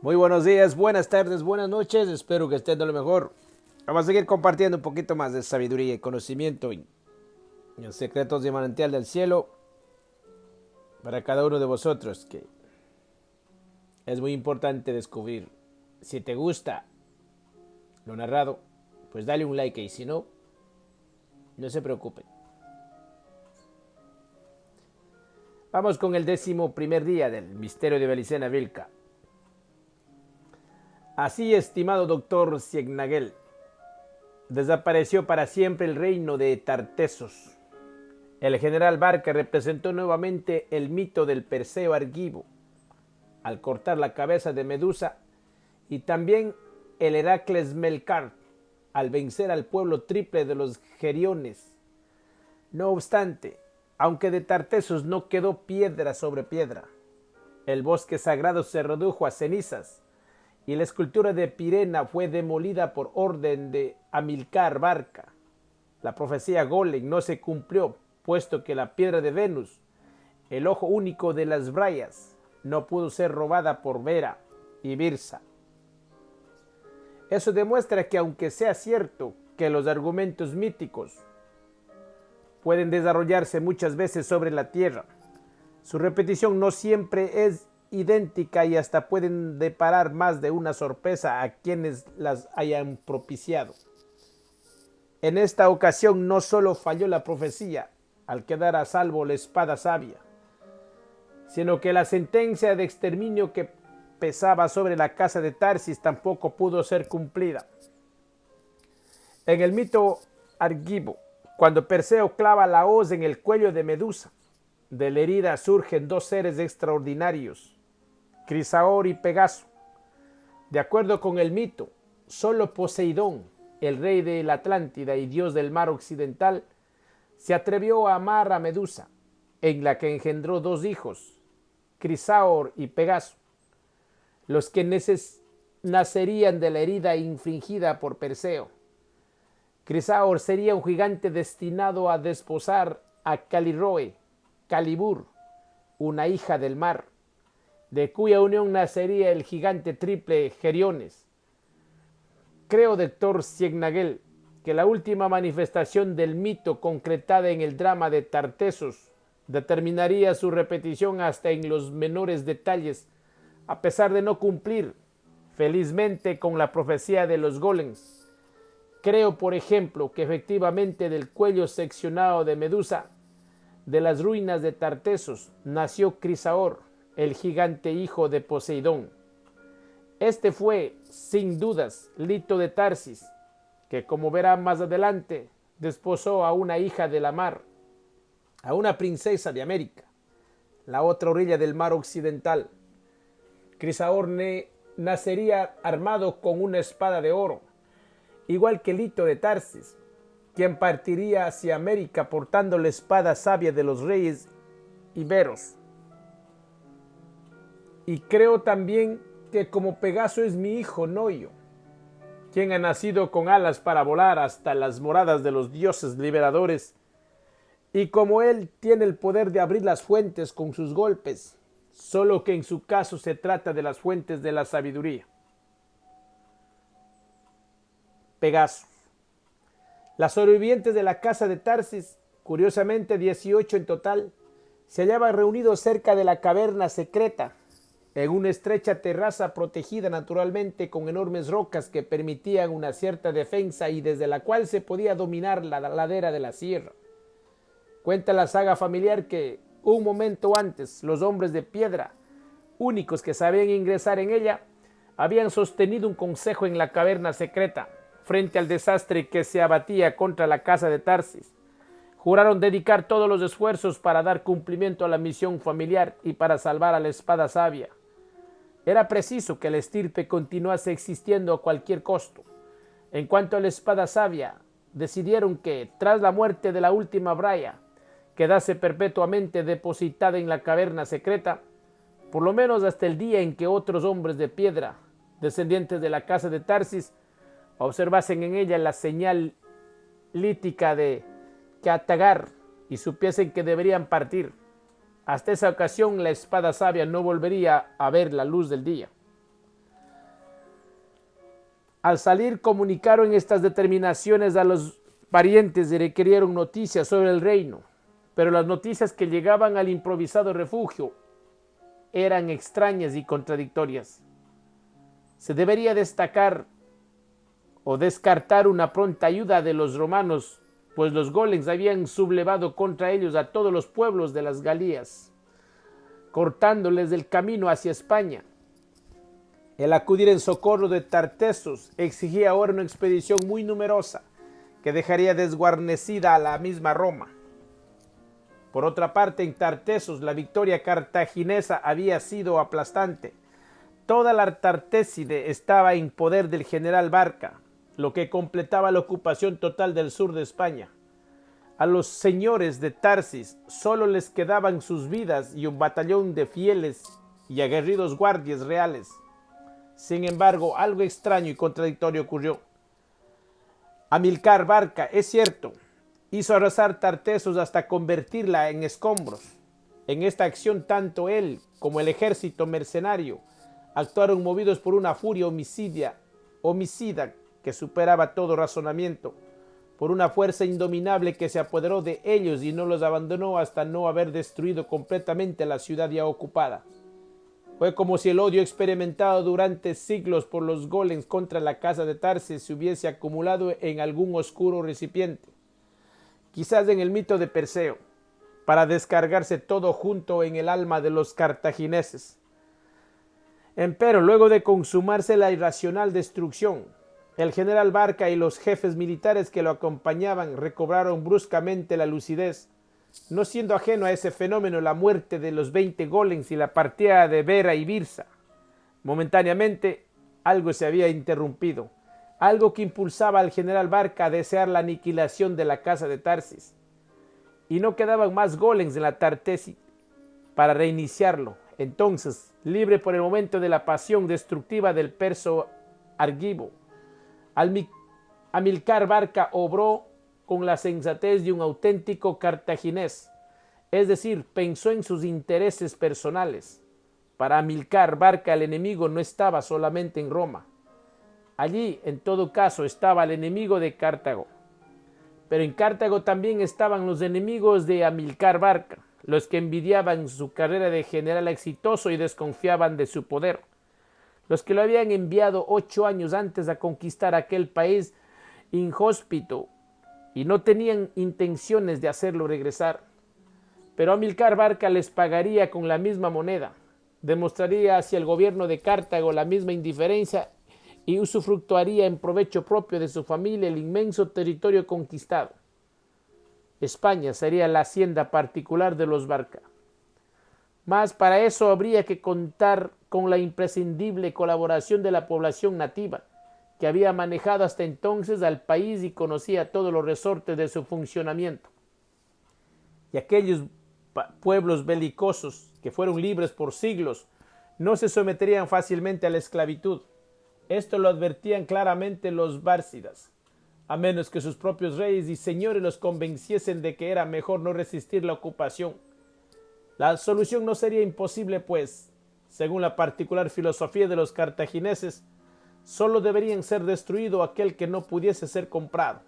Muy buenos días, buenas tardes, buenas noches. Espero que estén de lo mejor. Vamos a seguir compartiendo un poquito más de sabiduría y conocimiento en los secretos de manantial del cielo para cada uno de vosotros, que es muy importante descubrir. Si te gusta lo narrado, pues dale un like, y si no, no se preocupen. Vamos con el 11º día del misterio de Belicena Vilca. Así, estimado doctor Ciegnagel, desapareció para siempre el reino de Tartesos. El general Barca representó nuevamente el mito del Perseo Argivo al cortar la cabeza de Medusa, y también el Heracles Melkart al vencer al pueblo triple de los Geriones. No obstante, aunque de Tartesos no quedó piedra sobre piedra, el bosque sagrado se redujo a cenizas y la escultura de Pirena fue demolida por orden de Amilcar Barca. La profecía Golem no se cumplió, puesto que la piedra de Venus, el ojo único de las Brayas, no pudo ser robada por Vera y Birsa. Eso demuestra que, aunque sea cierto que los argumentos míticos pueden desarrollarse muchas veces sobre la Tierra, su repetición no siempre es idéntica y hasta pueden deparar más de una sorpresa a quienes las hayan propiciado. En esta ocasión no solo falló la profecía al quedar a salvo la espada sabia, sino que la sentencia de exterminio que pesaba sobre la casa de Tarsis tampoco pudo ser cumplida. En el mito argivo, cuando Perseo clava la hoz en el cuello de Medusa, de la herida surgen dos seres extraordinarios, Crisaor y Pegaso. De acuerdo con el mito, solo Poseidón, el rey de la Atlántida y dios del mar occidental, se atrevió a amar a Medusa, en la que engendró dos hijos, Crisaor y Pegaso, los que nacerían de la herida infligida por Perseo. Crisaor sería un gigante destinado a desposar a Caliroe, Calibur, una hija del mar, de cuya unión nacería el gigante triple Geriones. Creo, doctor Ciegnagel, que la última manifestación del mito concretada en el drama de Tartesos determinaría su repetición hasta en los menores detalles, a pesar de no cumplir felizmente con la profecía de los golems. Creo, por ejemplo, que efectivamente del cuello seccionado de Medusa, de las ruinas de Tartesos, nació Crisaor, el gigante hijo de Poseidón. Este fue, sin dudas, Lito de Tarsis, que, como verá más adelante, desposó a una hija de la mar, a una princesa de América, la otra orilla del mar occidental. Crisaor nacería armado con una espada de oro, igual que Lito de Tarsis, quien partiría hacia América portando la espada sabia de los reyes iberos. Y creo también que como Pegaso es mi hijo Noio, quien ha nacido con alas para volar hasta las moradas de los dioses liberadores, y como él tiene el poder de abrir las fuentes con sus golpes, solo que en su caso se trata de las fuentes de la sabiduría. Pegaso. Las sobrevivientes de la casa de Tarsis, curiosamente 18 en total, se hallaban reunidos cerca de la caverna secreta, en una estrecha terraza protegida naturalmente con enormes rocas que permitían una cierta defensa y desde la cual se podía dominar la ladera de la sierra. Cuenta la saga familiar que, un momento antes, los hombres de piedra, únicos que sabían ingresar en ella, habían sostenido un consejo en la caverna secreta, frente al desastre que se abatía contra la casa de Tarsis. Juraron dedicar todos los esfuerzos para dar cumplimiento a la misión familiar y para salvar a la espada sabia. Era preciso que la estirpe continuase existiendo a cualquier costo. En cuanto a la espada sabia, decidieron que, tras la muerte de la última Braya, quedase perpetuamente depositada en la caverna secreta, por lo menos hasta el día en que otros hombres de piedra, descendientes de la casa de Tarsis, observasen en ella la señal lítica de Katagar y supiesen que deberían partir. Hasta esa ocasión la espada sabia no volvería a ver la luz del día. Al salir comunicaron estas determinaciones a los parientes y requirieron noticias sobre el reino, pero las noticias que llegaban al improvisado refugio eran extrañas y contradictorias. Se debería destacar o descartar una pronta ayuda de los romanos, pues los golems habían sublevado contra ellos a todos los pueblos de las Galías, cortándoles el camino hacia España. El acudir en socorro de Tartessos exigía ahora una expedición muy numerosa que dejaría desguarnecida a la misma Roma. Por otra parte, en Tartessos la victoria cartaginesa había sido aplastante. Toda la Tartéside estaba en poder del general Barca, lo que completaba la ocupación total del sur de España. A los señores de Tarsis solo les quedaban sus vidas y un batallón de fieles y aguerridos guardias reales. Sin embargo, algo extraño y contradictorio ocurrió. Amílcar Barca, es cierto, hizo arrasar Tartessos hasta convertirla en escombros. En esta acción tanto él como el ejército mercenario actuaron movidos por una furia homicida que superaba todo razonamiento, por una fuerza indominable que se apoderó de ellos y no los abandonó hasta no haber destruido completamente la ciudad ya ocupada. Fue como si el odio experimentado durante siglos por los golems contra la casa de Tarsis se hubiese acumulado en algún oscuro recipiente, quizás en el mito de Perseo, para descargarse todo junto en el alma de los cartagineses. Empero, luego de consumarse la irracional destrucción, el general Barca y los jefes militares que lo acompañaban recobraron bruscamente la lucidez, no siendo ajeno a ese fenómeno la muerte de los 20 golems y la partida de Vera y Birsa. Momentáneamente algo se había interrumpido, algo que impulsaba al general Barca a desear la aniquilación de la casa de Tarsis. Y no quedaban más golems en la Tartéside para reiniciarlo. Entonces, libre por el momento de la pasión destructiva del perso Argivo, Amílcar Barca obró con la sensatez de un auténtico cartaginés, es decir, pensó en sus intereses personales. Para Amílcar Barca el enemigo no estaba solamente en Roma. Allí, en todo caso, estaba el enemigo de Cartago. Pero en Cartago también estaban los enemigos de Amílcar Barca, los que envidiaban su carrera de general exitoso y desconfiaban de su poder, los que lo habían enviado 8 años antes a conquistar aquel país inhóspito y no tenían intenciones de hacerlo regresar. Pero Amílcar Barca les pagaría con la misma moneda, demostraría hacia el gobierno de Cartago la misma indiferencia y usufructuaría en provecho propio de su familia el inmenso territorio conquistado. España sería la hacienda particular de los Barca. Mas para eso habría que contar con la imprescindible colaboración de la población nativa, que había manejado hasta entonces al país y conocía todos los resortes de su funcionamiento. Y aquellos pueblos belicosos que fueron libres por siglos no se someterían fácilmente a la esclavitud. Esto lo advertían claramente los bárcidas, a menos que sus propios reyes y señores los convenciesen de que era mejor no resistir la ocupación. La solución no sería imposible, pues, según la particular filosofía de los cartagineses, solo deberían ser destruido aquel que no pudiese ser comprado.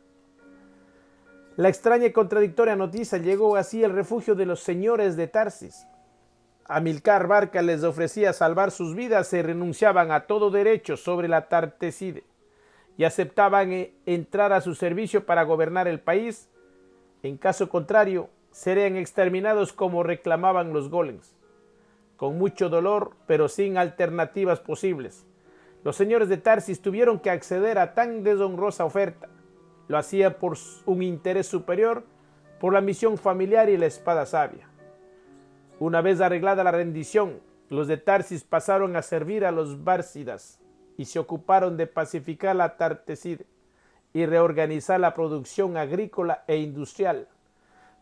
La extraña y contradictoria noticia llegó así al refugio de los señores de Tarsis. Amílcar Barca les ofrecía salvar sus vidas y renunciaban a todo derecho sobre la Tartéside y aceptaban entrar a su servicio para gobernar el país. En caso contrario, serían exterminados como reclamaban los golems. Con mucho dolor, pero sin alternativas posibles, los señores de Tarsis tuvieron que acceder a tan deshonrosa oferta. Lo hacía por un interés superior, por la misión familiar y la espada sabia. Una vez arreglada la rendición, los de Tarsis pasaron a servir a los bárcidas y se ocuparon de pacificar la Tartéside y reorganizar la producción agrícola e industrial.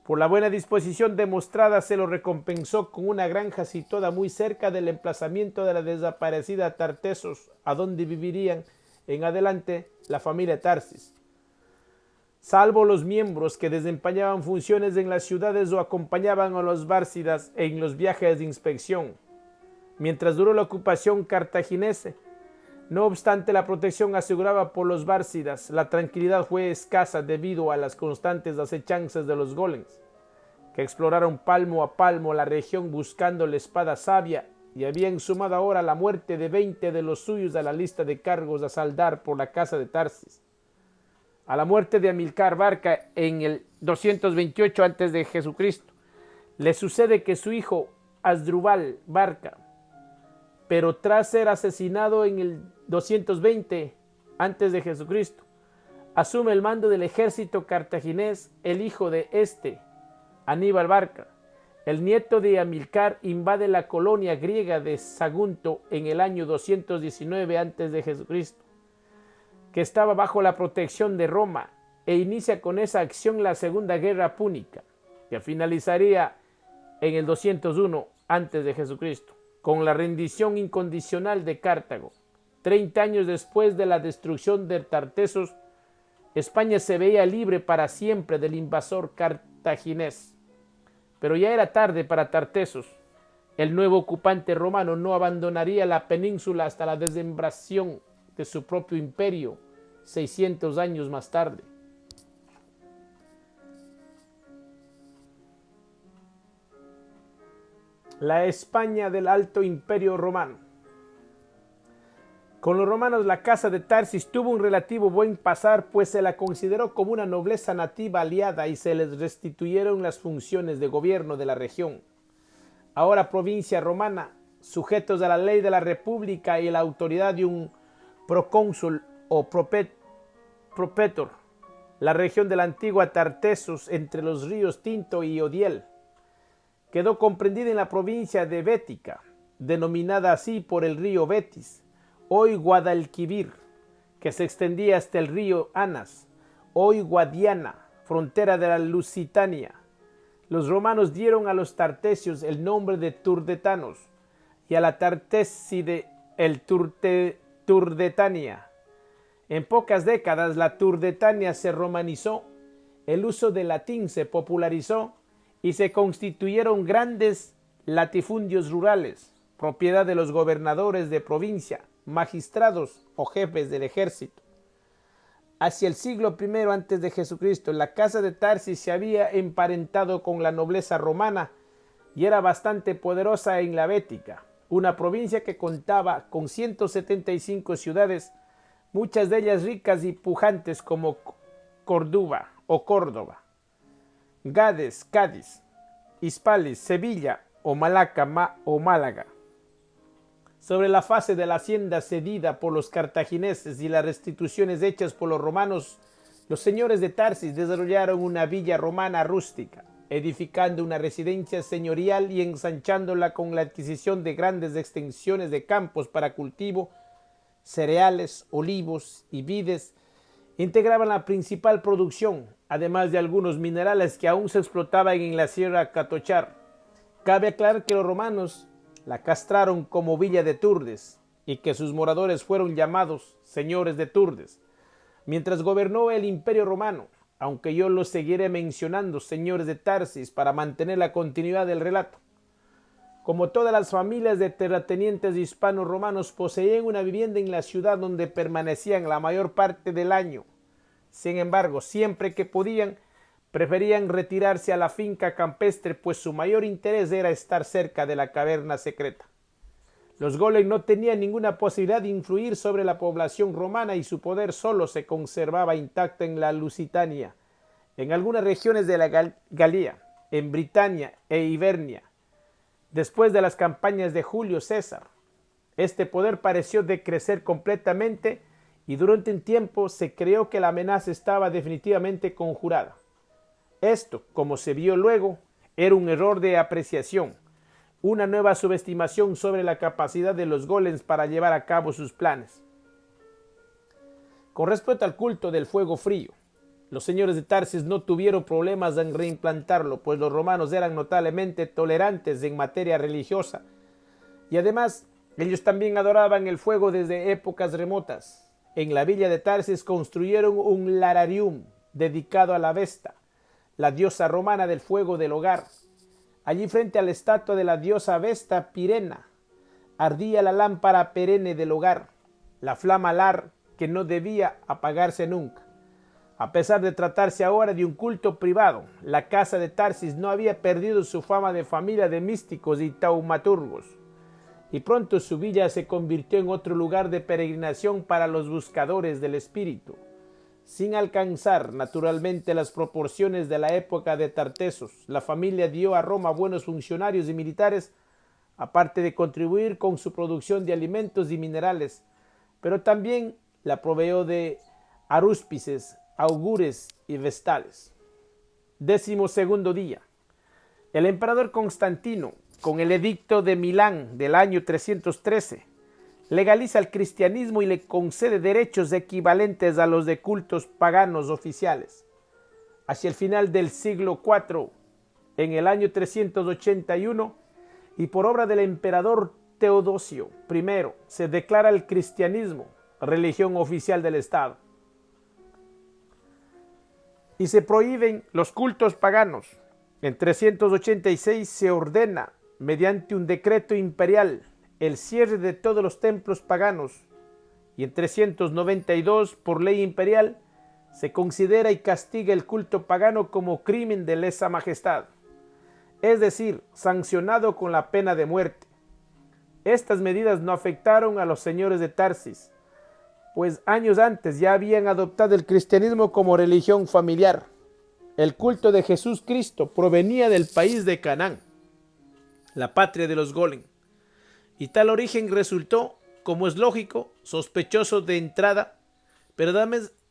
Por la buena disposición demostrada se lo recompensó con una granja situada muy cerca del emplazamiento de la desaparecida Tartessos, a donde vivirían en adelante la familia Tarsis. Salvo los miembros que desempeñaban funciones en las ciudades o acompañaban a los bárcidas en los viajes de inspección. Mientras duró la ocupación cartaginesa, No obstante la protección asegurada por los bárcidas, la tranquilidad fue escasa debido a las constantes acechanzas de los golems, que exploraron palmo a palmo la región buscando la espada sabia y habían sumado ahora la muerte de 20 de los suyos a la lista de cargos a saldar por la casa de Tarsis. A la muerte de Amílcar Barca en el 228 a.C., le sucede que su hijo Asdrúbal Barca, pero tras ser asesinado en el 220 a.C., asume el mando del ejército cartaginés el hijo de este, Aníbal Barca. El nieto de Amílcar invade la colonia griega de Sagunto en el año 219 a.C., que estaba bajo la protección de Roma, e inicia con esa acción la Segunda Guerra Púnica, que finalizaría en el 201 a.C., con la rendición incondicional de Cartago. 30 años después de la destrucción de Tartessos, España se veía libre para siempre del invasor cartaginés. Pero ya era tarde para Tartessos. El nuevo ocupante romano no abandonaría la península hasta la desmembración de su propio imperio 600 años más tarde. La España del Alto Imperio Romano. Con los romanos la casa de Tarsis tuvo un relativo buen pasar, pues se la consideró como una nobleza nativa aliada y se les restituyeron las funciones de gobierno de la región. Ahora provincia romana, sujetos a la ley de la república y la autoridad de un procónsul o propetor, la región de la antigua Tartessos entre los ríos Tinto y Odiel quedó comprendida en la provincia de Bética, denominada así por el río Betis, hoy Guadalquivir, que se extendía hasta el río Anas, hoy Guadiana, frontera de la Lusitania. Los romanos dieron a los tartesios el nombre de Turdetanos y a la Tartéside el Turdetania. En pocas décadas la Turdetania se romanizó, el uso del latín se popularizó y se constituyeron grandes latifundios rurales, propiedad de los gobernadores de provincia, magistrados o jefes del ejército. Hacia el siglo I a.C., la casa de Tarsis se había emparentado con la nobleza romana y era bastante poderosa en la Bética, una provincia que contaba con 175 ciudades, muchas de ellas ricas y pujantes como Córdoba o Córdoba, Gades, Cádiz, Hispalis, Sevilla o Málaga. Sobre la fase de la hacienda cedida por los cartagineses y las restituciones hechas por los romanos, los señores de Tarsis desarrollaron una villa romana rústica, edificando una residencia señorial y ensanchándola con la adquisición de grandes extensiones de campos para cultivo, cereales, olivos y vides. Integraban la principal producción, además de algunos minerales que aún se explotaban en la Sierra Catochar. Cabe aclarar que los romanos la castraron como Villa de Turdes y que sus moradores fueron llamados señores de Turdes, mientras gobernó el Imperio Romano, aunque yo los seguiré mencionando señores de Tarsis para mantener la continuidad del relato. Como todas las familias de terratenientes hispanos romanos poseían una vivienda en la ciudad donde permanecían la mayor parte del año. Sin embargo, siempre que podían, preferían retirarse a la finca campestre, pues su mayor interés era estar cerca de la caverna secreta. Los golems no tenían ninguna posibilidad de influir sobre la población romana y su poder solo se conservaba intacto en la Lusitania, en algunas regiones de la Galia, en Britania e Hibernia. Después de las campañas de Julio César, este poder pareció decrecer completamente y durante un tiempo se creyó que la amenaza estaba definitivamente conjurada. Esto, como se vio luego, era un error de apreciación, una nueva subestimación sobre la capacidad de los golems para llevar a cabo sus planes. Con respecto al culto del fuego frío, los señores de Tarsis no tuvieron problemas en reimplantarlo, pues los romanos eran notablemente tolerantes en materia religiosa y además ellos también adoraban el fuego desde épocas remotas. En la villa de Tarsis construyeron un lararium dedicado a la Vesta, la diosa romana del fuego del hogar. Allí frente a la estatua de la diosa Vesta Pirena ardía la lámpara perenne del hogar. la flama alar que no debía apagarse nunca. A pesar de tratarse ahora de un culto privado, la casa de Tarsis no había perdido su fama de familia de místicos y taumaturgos, y pronto su villa se convirtió en otro lugar de peregrinación para los buscadores del espíritu. Sin alcanzar naturalmente las proporciones de la época de Tartessos, la familia dio a Roma buenos funcionarios y militares, aparte de contribuir con su producción de alimentos y minerales, pero también la proveyó de arúspices, augures y vestales. 12º día. El emperador Constantino, con el edicto de Milán del año 313, legaliza el cristianismo y le concede derechos equivalentes a los de cultos paganos oficiales. Hacia el final del siglo IV, en el año 381, y por obra del emperador Teodosio I, se declara el cristianismo religión oficial del Estado. Y se prohíben los cultos paganos. En 386 se ordena, mediante un decreto imperial, el cierre de todos los templos paganos, y en 392, por ley imperial, se considera y castiga el culto pagano como crimen de lesa majestad, es decir, sancionado con la pena de muerte. Estas medidas no afectaron a los señores de Tarsis, pues años antes ya habían adoptado el cristianismo como religión familiar. El culto de Jesús Cristo provenía del país de Canaán, la patria de los Golem, y tal origen resultó, como es lógico, sospechoso de entrada, pero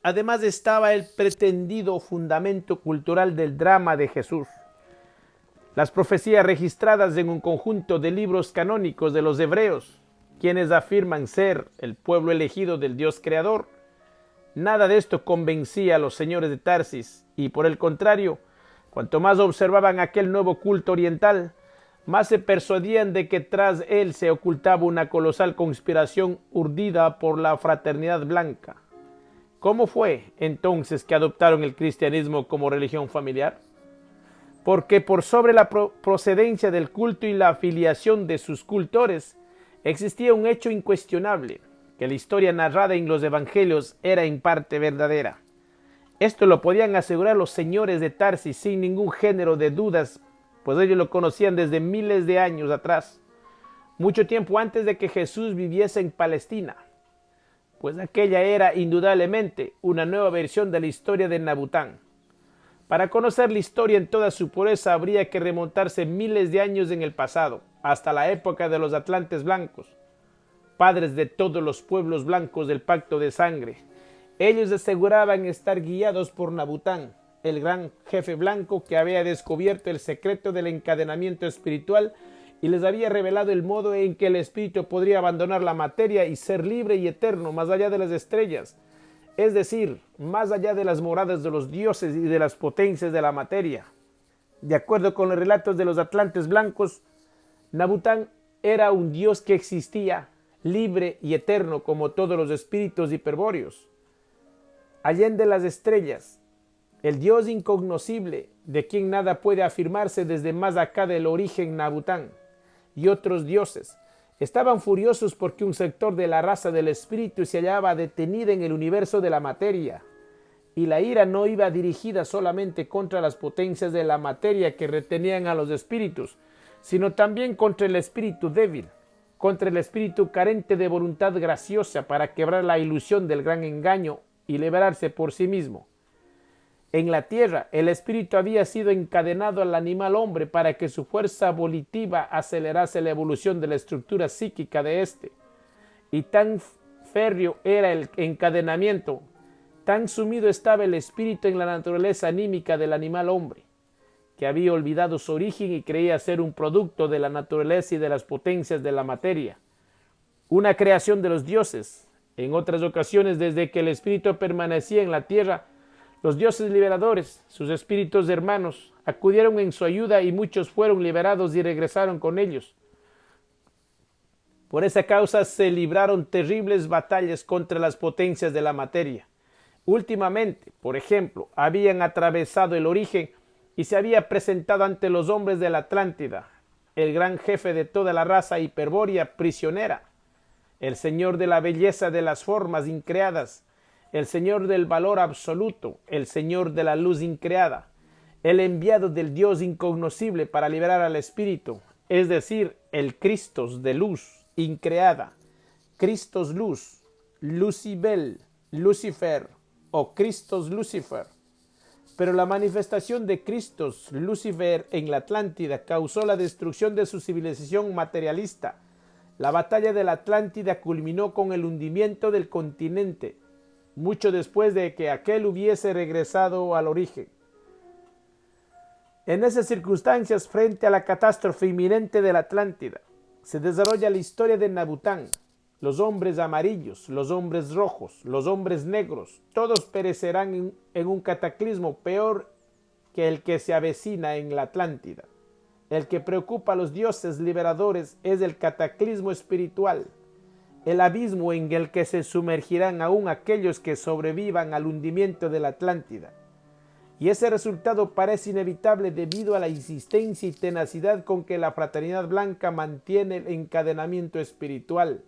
además estaba el pretendido fundamento cultural del drama de Jesús. Las profecías registradas en un conjunto de libros canónicos de los hebreos, quienes afirman ser el pueblo elegido del Dios creador, nada de esto convencía a los señores de Tarsis, y por el contrario, cuanto más observaban aquel nuevo culto oriental, más se persuadían de que tras él se ocultaba una colosal conspiración urdida por la fraternidad blanca. ¿Cómo fue entonces que adoptaron el cristianismo como religión familiar? Porque por sobre la procedencia del culto y la afiliación de sus cultores, existía un hecho incuestionable, que la historia narrada en los evangelios era en parte verdadera. Esto lo podían asegurar los señores de Tarsis sin ningún género de dudas, pues ellos lo conocían desde miles de años atrás, mucho tiempo antes de que Jesús viviese en Palestina, pues aquella era indudablemente una nueva versión de la historia de Nabután. Para conocer la historia en toda su pureza habría que remontarse miles de años en el pasado, hasta la época de los atlantes blancos, padres de todos los pueblos blancos del pacto de sangre. Ellos aseguraban estar guiados por Nabután, el gran jefe blanco que había descubierto el secreto del encadenamiento espiritual y les había revelado el modo en que el espíritu podría abandonar la materia y ser libre y eterno más allá de las estrellas, es decir, más allá de las moradas de los dioses y de las potencias de la materia. De acuerdo con los relatos de los atlantes blancos, Nabután era un dios que existía, libre y eterno como todos los espíritus hiperbóreos. Allende las estrellas, el dios incognoscible, de quien nada puede afirmarse desde más acá del origen Nabután, y otros dioses, estaban furiosos porque un sector de la raza del espíritu se hallaba detenida en el universo de la materia, y la ira no iba dirigida solamente contra las potencias de la materia que retenían a los espíritus, sino también contra el espíritu débil, contra el espíritu carente de voluntad graciosa para quebrar la ilusión del gran engaño y liberarse por sí mismo. En la tierra, el espíritu había sido encadenado al animal hombre para que su fuerza volitiva acelerase la evolución de la estructura psíquica de éste. Y tan férreo era el encadenamiento, tan sumido estaba el espíritu en la naturaleza anímica del animal hombre, que había olvidado su origen y creía ser un producto de la naturaleza y de las potencias de la materia, una creación de los dioses. En otras ocasiones, desde que el espíritu permanecía en la tierra, los dioses liberadores, sus espíritus hermanos, acudieron en su ayuda y muchos fueron liberados y regresaron con ellos. Por esa causa se libraron terribles batallas contra las potencias de la materia. Últimamente, por ejemplo, habían atravesado el origen y se había presentado ante los hombres de la Atlántida, el gran jefe de toda la raza hiperbórea prisionera, el Señor de la belleza de las formas increadas, el Señor del valor absoluto, el Señor de la luz increada, el enviado del Dios incognoscible para liberar al espíritu, es decir, el Cristos de luz increada, Cristos luz, Lucibel, Lucifer o Cristos Lucifer. Pero la manifestación de Cristos Lucifer en la Atlántida causó la destrucción de su civilización materialista. La batalla de la Atlántida culminó con el hundimiento del continente, mucho después de que aquel hubiese regresado al origen. En esas circunstancias, frente a la catástrofe inminente de la Atlántida, se desarrolla la historia de Nabután. Los hombres amarillos, los hombres rojos, los hombres negros, todos perecerán en un cataclismo peor que el que se avecina en la Atlántida. El que preocupa a los dioses liberadores es el cataclismo espiritual, el abismo en el que se sumergirán aún aquellos que sobrevivan al hundimiento de la Atlántida. Y ese resultado parece inevitable debido a la insistencia y tenacidad con que la fraternidad blanca mantiene el encadenamiento espiritual,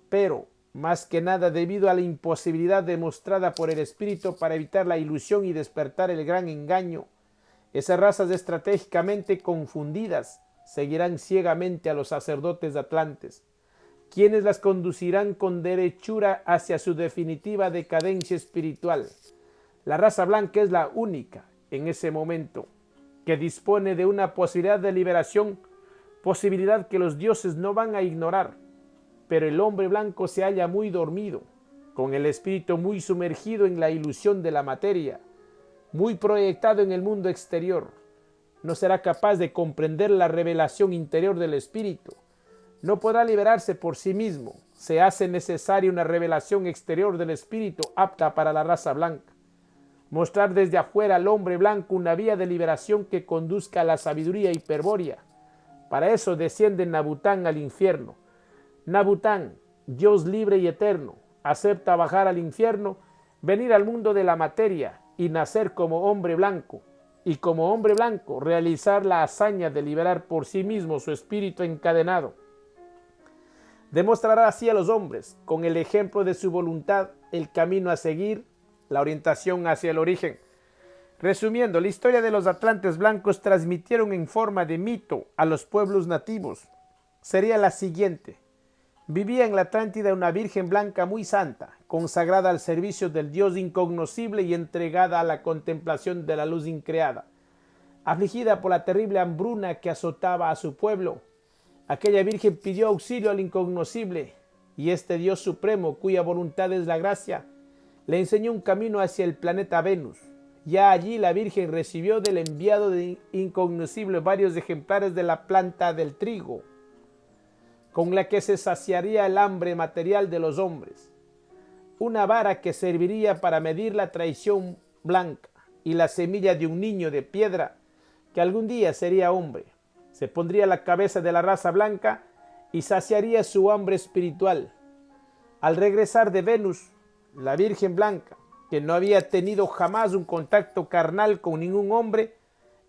pero más que nada debido a la imposibilidad demostrada por el espíritu para evitar la ilusión y despertar el gran engaño. Esas razas estratégicamente confundidas seguirán ciegamente a los sacerdotes atlantes, quienes las conducirán con derechura hacia su definitiva decadencia espiritual. La raza blanca es la única, en ese momento, que dispone de una posibilidad de liberación, posibilidad que los dioses no van a ignorar. Pero el hombre blanco se halla muy dormido, con el espíritu muy sumergido en la ilusión de la materia, muy proyectado en el mundo exterior. No será capaz de comprender la revelación interior del espíritu. No podrá liberarse por sí mismo. Se hace necesaria una revelación exterior del espíritu apta para la raza blanca. Mostrar desde afuera al hombre blanco una vía de liberación que conduzca a la sabiduría hiperbórea. Para eso desciende Nabután al infierno. Nabután, Dios libre y eterno, acepta bajar al infierno, venir al mundo de la materia y nacer como hombre blanco, y como hombre blanco realizar la hazaña de liberar por sí mismo su espíritu encadenado. Demostrará así a los hombres, con el ejemplo de su voluntad, el camino a seguir, la orientación hacia el origen. Resumiendo, la historia de los atlantes blancos transmitieron en forma de mito a los pueblos nativos. Sería la siguiente. Vivía en la Atlántida una virgen blanca muy santa, consagrada al servicio del Dios incognoscible y entregada a la contemplación de la luz increada. Afligida por la terrible hambruna que azotaba a su pueblo, aquella virgen pidió auxilio al incognoscible, y este Dios supremo, cuya voluntad es la gracia, le enseñó un camino hacia el planeta Venus. Ya allí la virgen recibió del enviado de incognoscible varios ejemplares de la planta del trigo, con la que se saciaría el hambre material de los hombres, una vara que serviría para medir la traición blanca y la semilla de un niño de piedra que algún día sería hombre. Se pondría la cabeza de la raza blanca y saciaría su hambre espiritual. Al regresar de Venus, la Virgen Blanca, que no había tenido jamás un contacto carnal con ningún hombre,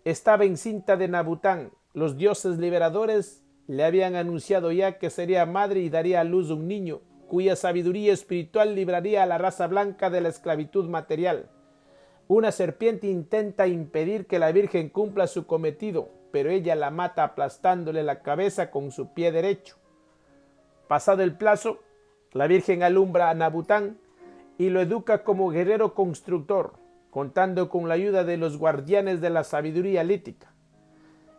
estaba encinta de Nabután. Los dioses liberadores le habían anunciado ya que sería madre y daría a luz un niño, cuya sabiduría espiritual libraría a la raza blanca de la esclavitud material. Una serpiente intenta impedir que la Virgen cumpla su cometido, pero ella la mata aplastándole la cabeza con su pie derecho. Pasado el plazo, la Virgen alumbra a Nabután y lo educa como guerrero constructor, contando con la ayuda de los guardianes de la sabiduría lítica.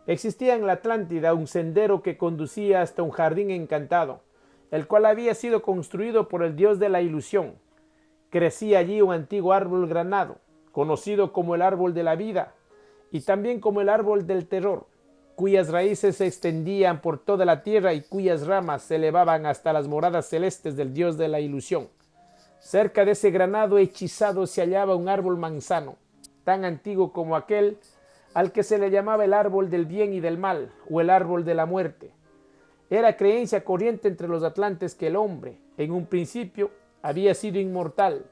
Existía en la Atlántida un sendero que conducía hasta un jardín encantado, el cual había sido construido por el dios de la ilusión. Crecía allí un antiguo árbol granado, conocido como el árbol de la vida y también como el árbol del terror, cuyas raíces se extendían por toda la tierra y cuyas ramas se elevaban hasta las moradas celestes del dios de la ilusión. Cerca de ese granado hechizado se hallaba un árbol manzano, tan antiguo como aquel al que se le llamaba el árbol del bien y del mal, o el árbol de la muerte. Era creencia corriente entre los atlantes que el hombre, en un principio, había sido inmortal.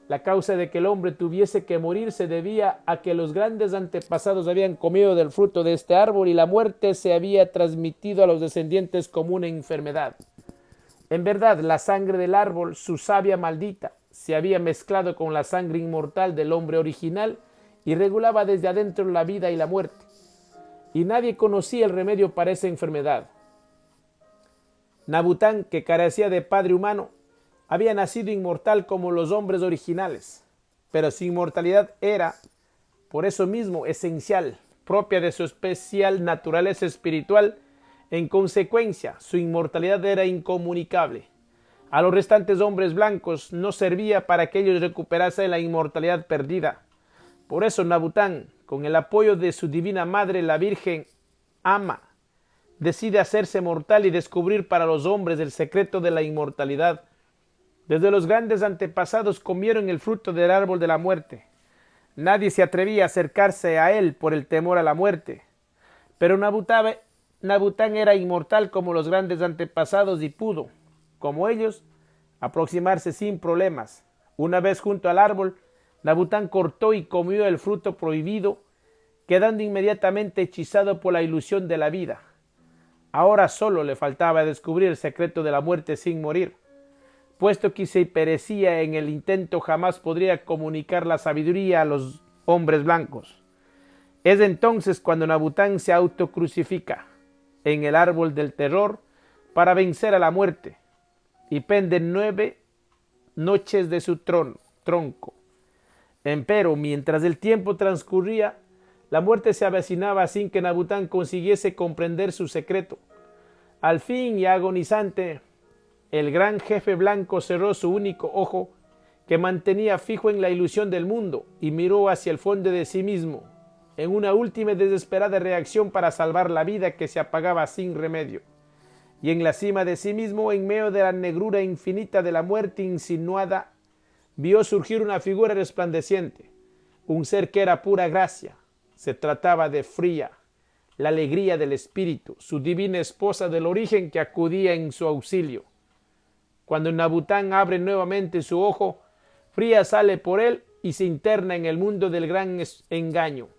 La causa de que el hombre tuviese que morir se debía a que los grandes antepasados habían comido del fruto de este árbol y la muerte se había transmitido a los descendientes como una enfermedad. En verdad, la sangre del árbol, su savia maldita, se había mezclado con la sangre inmortal del hombre original y regulaba desde adentro la vida y la muerte. Y nadie conocía el remedio para esa enfermedad. Nabután, que carecía de padre humano, había nacido inmortal como los hombres originales, pero su inmortalidad era, por eso mismo, esencial, propia de su especial naturaleza espiritual. En consecuencia, su inmortalidad era incomunicable. A los restantes hombres blancos no servía para que ellos recuperasen la inmortalidad perdida. Por eso Nabután, con el apoyo de su divina madre, la Virgen Ama, decide hacerse mortal y descubrir para los hombres el secreto de la inmortalidad. Desde los grandes antepasados comieron el fruto del árbol de la muerte. Nadie se atrevía a acercarse a él por el temor a la muerte. Pero Nabután era inmortal como los grandes antepasados y pudo, como ellos, aproximarse sin problemas. Una vez junto al árbol, Nabután cortó y comió el fruto prohibido, quedando inmediatamente hechizado por la ilusión de la vida. Ahora solo le faltaba descubrir el secreto de la muerte sin morir. Puesto que si perecía en el intento, jamás podría comunicar la sabiduría a los hombres blancos. Es entonces cuando Nabután se autocrucifica en el árbol del terror para vencer a la muerte, y pende 9 noches de su tronco. Empero, mientras el tiempo transcurría, la muerte se avecinaba sin que Nabután consiguiese comprender su secreto. Al fin y agonizante, el gran jefe blanco cerró su único ojo, que mantenía fijo en la ilusión del mundo, y miró hacia el fondo de sí mismo, en una última y desesperada reacción para salvar la vida que se apagaba sin remedio. Y en la cima de sí mismo, en medio de la negrura infinita de la muerte insinuada, vio surgir una figura resplandeciente, un ser que era pura gracia. Se trataba de Fría, la alegría del espíritu, su divina esposa del origen, que acudía en su auxilio. Cuando Nabután abre nuevamente su ojo, Fría sale por él y se interna en el mundo del gran engaño.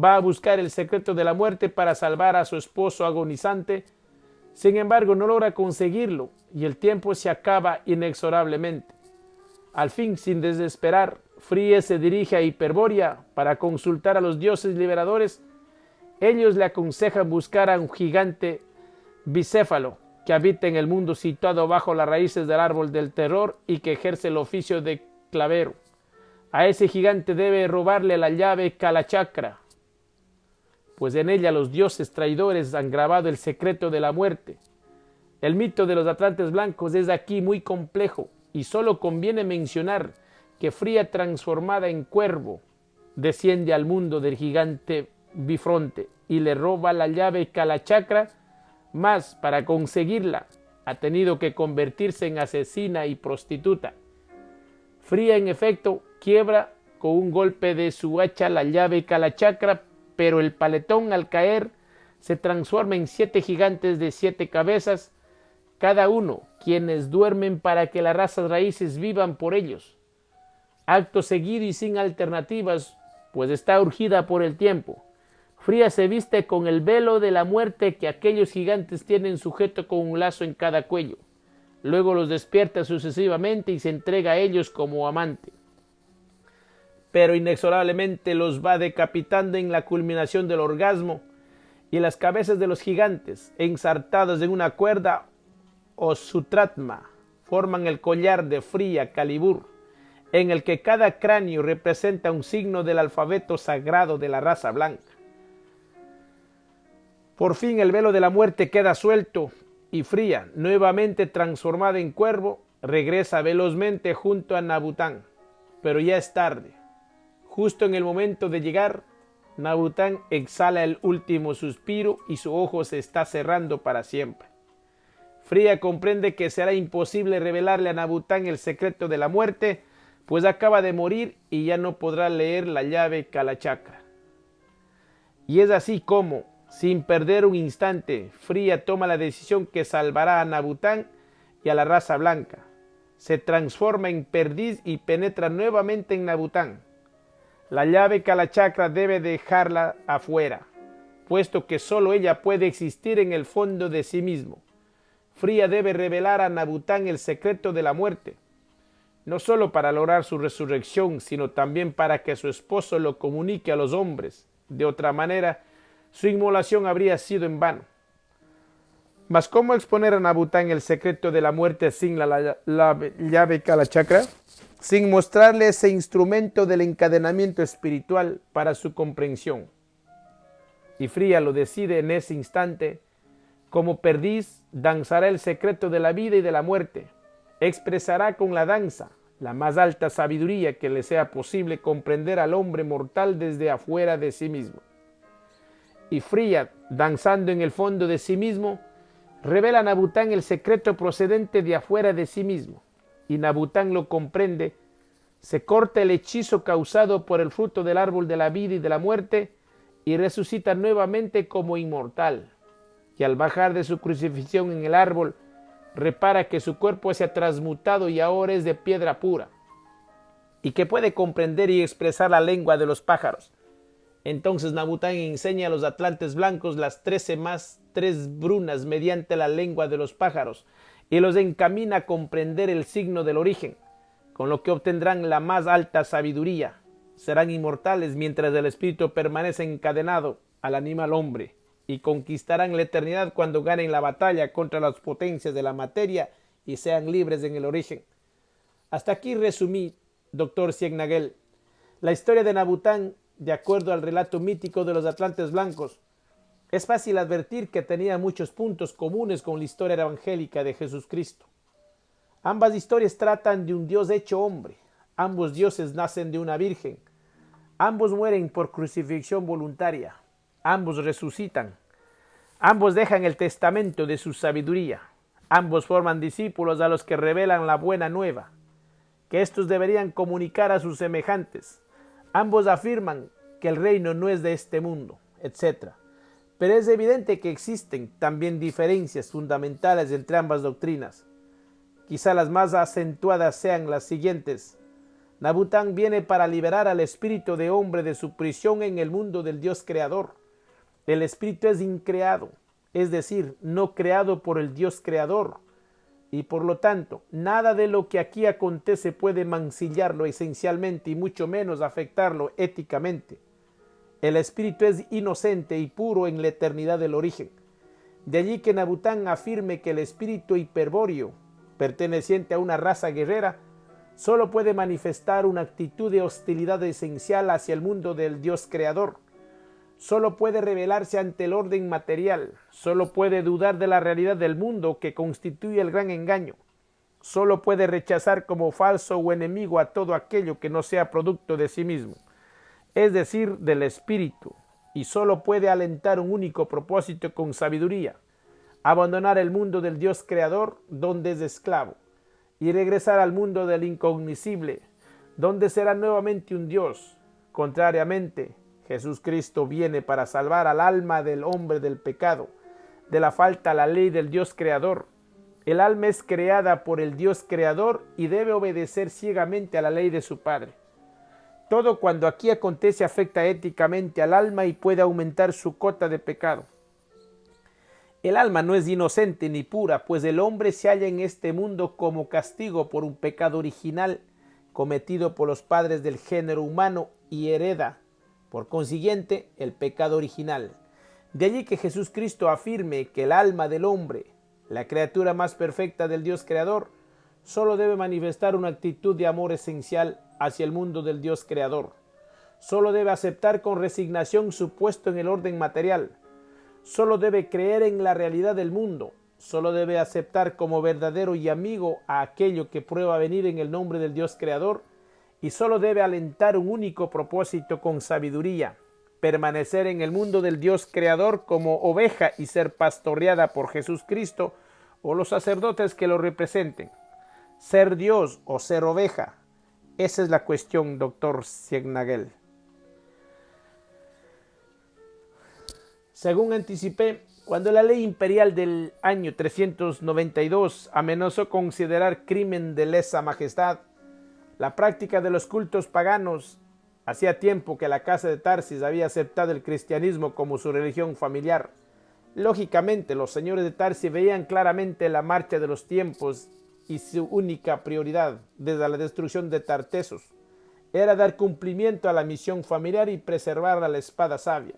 Va a buscar el secreto de la muerte para salvar a su esposo agonizante. Sin embargo, no logra conseguirlo y el tiempo se acaba inexorablemente. Al fin, sin desesperar, Fría se dirige a Hiperbórea para consultar a los dioses liberadores. Ellos le aconsejan buscar a un gigante bicéfalo que habita en el mundo situado bajo las raíces del árbol del terror y que ejerce el oficio de clavero. A ese gigante debe robarle la llave Kalachakra, pues en ella los dioses traidores han grabado el secreto de la muerte. El mito de los atlantes blancos es aquí muy complejo y solo conviene mencionar que Fría, transformada en cuervo, desciende al mundo del gigante bifronte y le roba la llave Kalachakra, mas para conseguirla ha tenido que convertirse en asesina y prostituta. Fría, en efecto, quiebra con un golpe de su hacha la llave Kalachakra, pero el paletón, al caer, se transforma en 7 gigantes de 7 cabezas, cada uno, quienes duermen para que las razas raíces vivan por ellos. Acto seguido y sin alternativas, pues está urgida por el tiempo, Fría se viste con el velo de la muerte que aquellos gigantes tienen sujeto con un lazo en cada cuello. Luego los despierta sucesivamente y se entrega a ellos como amante. Pero inexorablemente los va decapitando en la culminación del orgasmo, y las cabezas de los gigantes, ensartadas en una cuerda o sutratma, forman el collar de Fría Calibur, en el que cada cráneo representa un signo del alfabeto sagrado de la raza blanca. Por fin el velo de la muerte queda suelto y Fría, nuevamente transformada en cuervo, regresa velozmente junto a Nabután, pero ya es tarde. Justo en el momento de llegar, Nabután exhala el último suspiro y su ojo se está cerrando para siempre. Fría comprende que será imposible revelarle a Nabután el secreto de la muerte, pues acaba de morir y ya no podrá leer la llave Kalachakra. Y es así como, sin perder un instante, Fría toma la decisión que salvará a Nabután y a la raza blanca. Se transforma en perdiz y penetra nuevamente en Nabután. La llave Kalachakra debe dejarla afuera, puesto que solo ella puede existir en el fondo de sí mismo. Fría debe revelar a Nabután el secreto de la muerte, no solo para lograr su resurrección, sino también para que su esposo lo comunique a los hombres. De otra manera, su inmolación habría sido en vano. Mas ¿cómo exponer a Nabután el secreto de la muerte sin la llave Kalachakra? Sin mostrarle ese instrumento del encadenamiento espiritual para su comprensión. Y Fría lo decide en ese instante: como perdiz, danzará el secreto de la vida y de la muerte. Expresará con la danza la más alta sabiduría que le sea posible comprender al hombre mortal desde afuera de sí mismo. Y Fría, danzando en el fondo de sí mismo, revela a Nabután el secreto procedente de afuera de sí mismo. Y Nabután lo comprende, se corta el hechizo causado por el fruto del árbol de la vida y de la muerte, y resucita nuevamente como inmortal. Y al bajar de su crucifixión en el árbol, repara que su cuerpo se ha transmutado y ahora es de piedra pura, y que puede comprender y expresar la lengua de los pájaros. Entonces Nabután enseña a los atlantes blancos las 13 más 3 brunas mediante la lengua de los pájaros, y los encamina a comprender el signo del origen, con lo que obtendrán la más alta sabiduría. Serán inmortales mientras el espíritu permanece encadenado al animal hombre, y conquistarán la eternidad cuando ganen la batalla contra las potencias de la materia y sean libres en el origen. Hasta aquí resumí, doctor Ciegnagel, la historia de Nabután de acuerdo al relato mítico de los atlantes blancos. Es fácil advertir que tenía muchos puntos comunes con la historia evangélica de Jesucristo. Ambas historias tratan de un Dios hecho hombre. Ambos dioses nacen de una virgen. Ambos mueren por crucifixión voluntaria. Ambos resucitan. Ambos dejan el testamento de su sabiduría. Ambos forman discípulos a los que revelan la buena nueva, que estos deberían comunicar a sus semejantes. Ambos afirman que el reino no es de este mundo, etc. Pero es evidente que existen también diferencias fundamentales entre ambas doctrinas. Quizá las más acentuadas sean las siguientes. Nabután viene para liberar al espíritu de hombre de su prisión en el mundo del Dios creador. El espíritu es increado, es decir, no creado por el Dios creador, y por lo tanto, nada de lo que aquí acontece puede mancillarlo esencialmente y mucho menos afectarlo éticamente. El espíritu es inocente y puro en la eternidad del origen. De allí que Nabután afirme que el espíritu hiperbóreo, perteneciente a una raza guerrera, solo puede manifestar una actitud de hostilidad esencial hacia el mundo del Dios creador. Solo puede rebelarse ante el orden material, solo puede dudar de la realidad del mundo que constituye el gran engaño, solo puede rechazar como falso o enemigo a todo aquello que no sea producto de sí mismo, es decir, del espíritu, y solo puede alentar un único propósito con sabiduría: abandonar el mundo del Dios creador, donde es esclavo, y regresar al mundo del incognoscible, donde será nuevamente un Dios. Contrariamente, Jesucristo viene para salvar al alma del hombre del pecado, de la falta a la ley del Dios creador. El alma es creada por el Dios creador y debe obedecer ciegamente a la ley de su Padre. Todo cuando aquí acontece afecta éticamente al alma y puede aumentar su cota de pecado. El alma no es inocente ni pura, pues el hombre se halla en este mundo como castigo por un pecado original cometido por los padres del género humano y hereda, por consiguiente, el pecado original. De allí que Jesucristo afirme que el alma del hombre, la criatura más perfecta del Dios creador, solo debe manifestar una actitud de amor esencial hacia el mundo del Dios creador. Solo debe aceptar con resignación su puesto en el orden material. Solo debe creer en la realidad del mundo. Solo debe aceptar como verdadero y amigo a aquello que prueba venir en el nombre del Dios creador, y solo debe alentar un único propósito con sabiduría: permanecer en el mundo del Dios creador como oveja y ser pastoreada por Jesucristo o los sacerdotes que lo representen. Ser Dios o ser oveja, esa es la cuestión, doctor Ciegnagel. Según anticipé, cuando la ley imperial del año 392 amenazó considerar crimen de lesa majestad la práctica de los cultos paganos, hacía tiempo que la casa de Tarsis había aceptado el cristianismo como su religión familiar, Lógicamente, los señores de Tarsis veían claramente la marcha de los tiempos y su única prioridad desde la destrucción de Tartessos era dar cumplimiento a la misión familiar y preservar la espada sabia.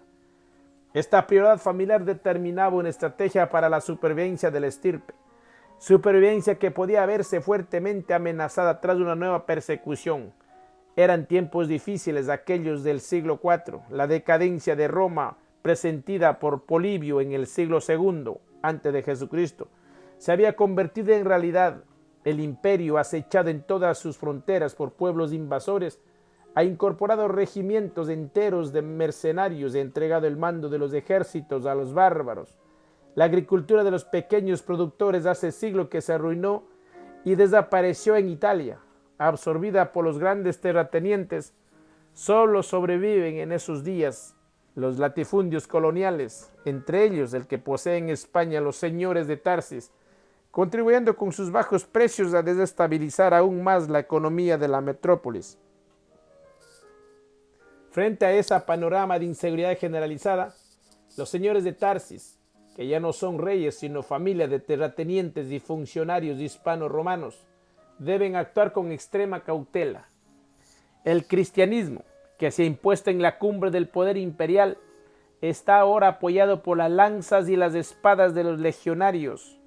Esta prioridad familiar determinaba una estrategia para la supervivencia de la estirpe, supervivencia que podía verse fuertemente amenazada tras una nueva persecución. Eran tiempos difíciles aquellos del siglo IV, la decadencia de Roma presentida por Polibio en el siglo II antes de Jesucristo se había convertido en realidad. El imperio, acechado en todas sus fronteras por pueblos invasores, ha incorporado regimientos enteros de mercenarios y entregado el mando de los ejércitos a los bárbaros. La agricultura de los pequeños productores hace siglo que se arruinó y desapareció en Italia, absorbida por los grandes terratenientes. Solo sobreviven en esos días los latifundios coloniales, entre ellos el que poseen en España los señores de Tarsis, contribuyendo con sus bajos precios a desestabilizar aún más la economía de la metrópolis. Frente a ese panorama de inseguridad generalizada, los señores de Tarsis, que ya no son reyes sino familia de terratenientes y funcionarios hispano-romanos, deben actuar con extrema cautela. El cristianismo, que se ha impuesto en la cumbre del poder imperial, está ahora apoyado por las lanzas y las espadas de los legionarios.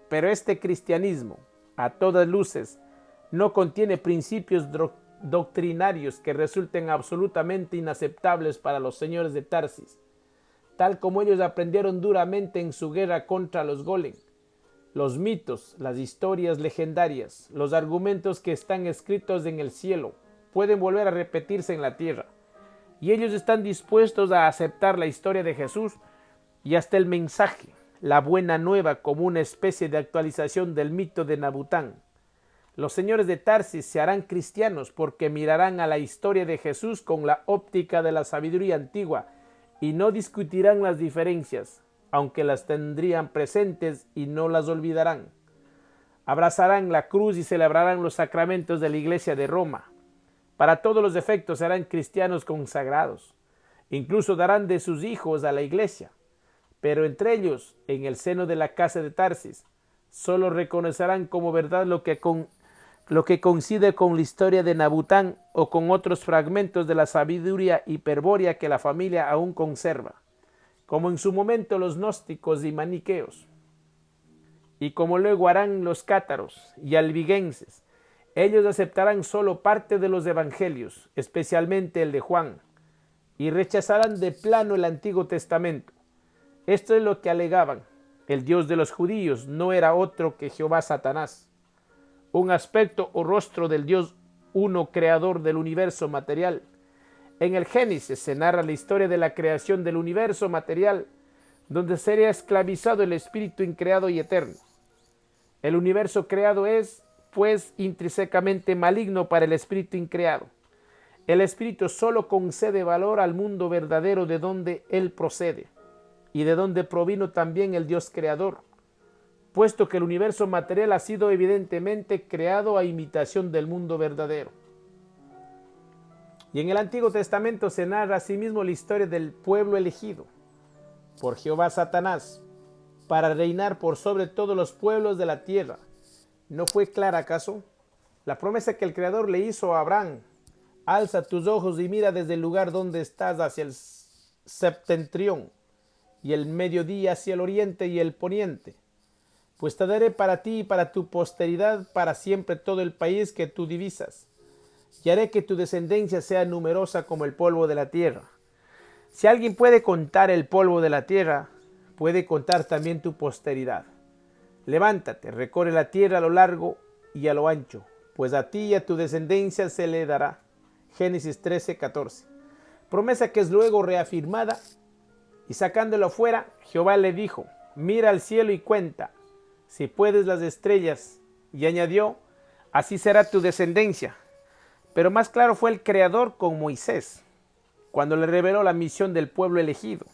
Pero este cristianismo, a todas luces, no contiene principios doctrinarios que resulten absolutamente inaceptables para los señores de Tarsis, tal como ellos aprendieron duramente en su guerra contra los golem. Los mitos, las historias legendarias, los argumentos que están escritos en el cielo, pueden volver a repetirse en la tierra, y ellos están dispuestos a aceptar la historia de Jesús y hasta el mensaje, la buena nueva, como una especie de actualización del mito de Nabután. Los señores de Tarsis se harán cristianos porque mirarán a la historia de Jesús con la óptica de la sabiduría antigua y no discutirán las diferencias, aunque las tendrían presentes y no las olvidarán. Abrazarán la cruz y celebrarán los sacramentos de la Iglesia de Roma. Para todos los efectos serán cristianos consagrados. Incluso darán de sus hijos a la Iglesia. Pero entre ellos, en el seno de la casa de Tarsis, solo reconocerán como verdad lo que coincide con la historia de Nabután o con otros fragmentos de la sabiduría hiperbórea que la familia aún conserva, como en su momento los gnósticos y maniqueos, y como luego harán los cátaros y albigenses. Ellos aceptarán solo parte de los evangelios, especialmente el de Juan, y rechazarán de plano el Antiguo Testamento. Esto es lo que alegaban. El Dios de los judíos no era otro que Jehová Satanás, un aspecto o rostro del Dios uno creador del universo material. En el Génesis se narra la historia de la creación del universo material, donde sería esclavizado el espíritu increado y eterno. El universo creado es, pues, intrínsecamente maligno para el espíritu increado. El espíritu solo concede valor al mundo verdadero de donde él procede, y de donde provino también el Dios creador, puesto que el universo material ha sido evidentemente creado a imitación del mundo verdadero. Y en el Antiguo Testamento se narra asimismo la historia del pueblo elegido por Jehová Satanás para reinar por sobre todos los pueblos de la tierra. ¿No fue clara acaso la promesa que el Creador le hizo a Abraham? Alza tus ojos y mira desde el lugar donde estás hacia el septentrión, y el mediodía hacia el oriente y el poniente. Pues te daré para ti y para tu posteridad para siempre todo el país que tú divisas, y haré que tu descendencia sea numerosa como el polvo de la tierra. Si alguien puede contar el polvo de la tierra, puede contar también tu posteridad. Levántate, recorre la tierra a lo largo y a lo ancho, pues a ti y a tu descendencia se le dará. Génesis 13:14. Promesa que es luego reafirmada. Y sacándolo fuera, Jehová le dijo: mira al cielo y cuenta, si puedes, las estrellas. Y añadió: así será tu descendencia. Pero más claro fue el Creador con Moisés, cuando le reveló la misión del pueblo elegido.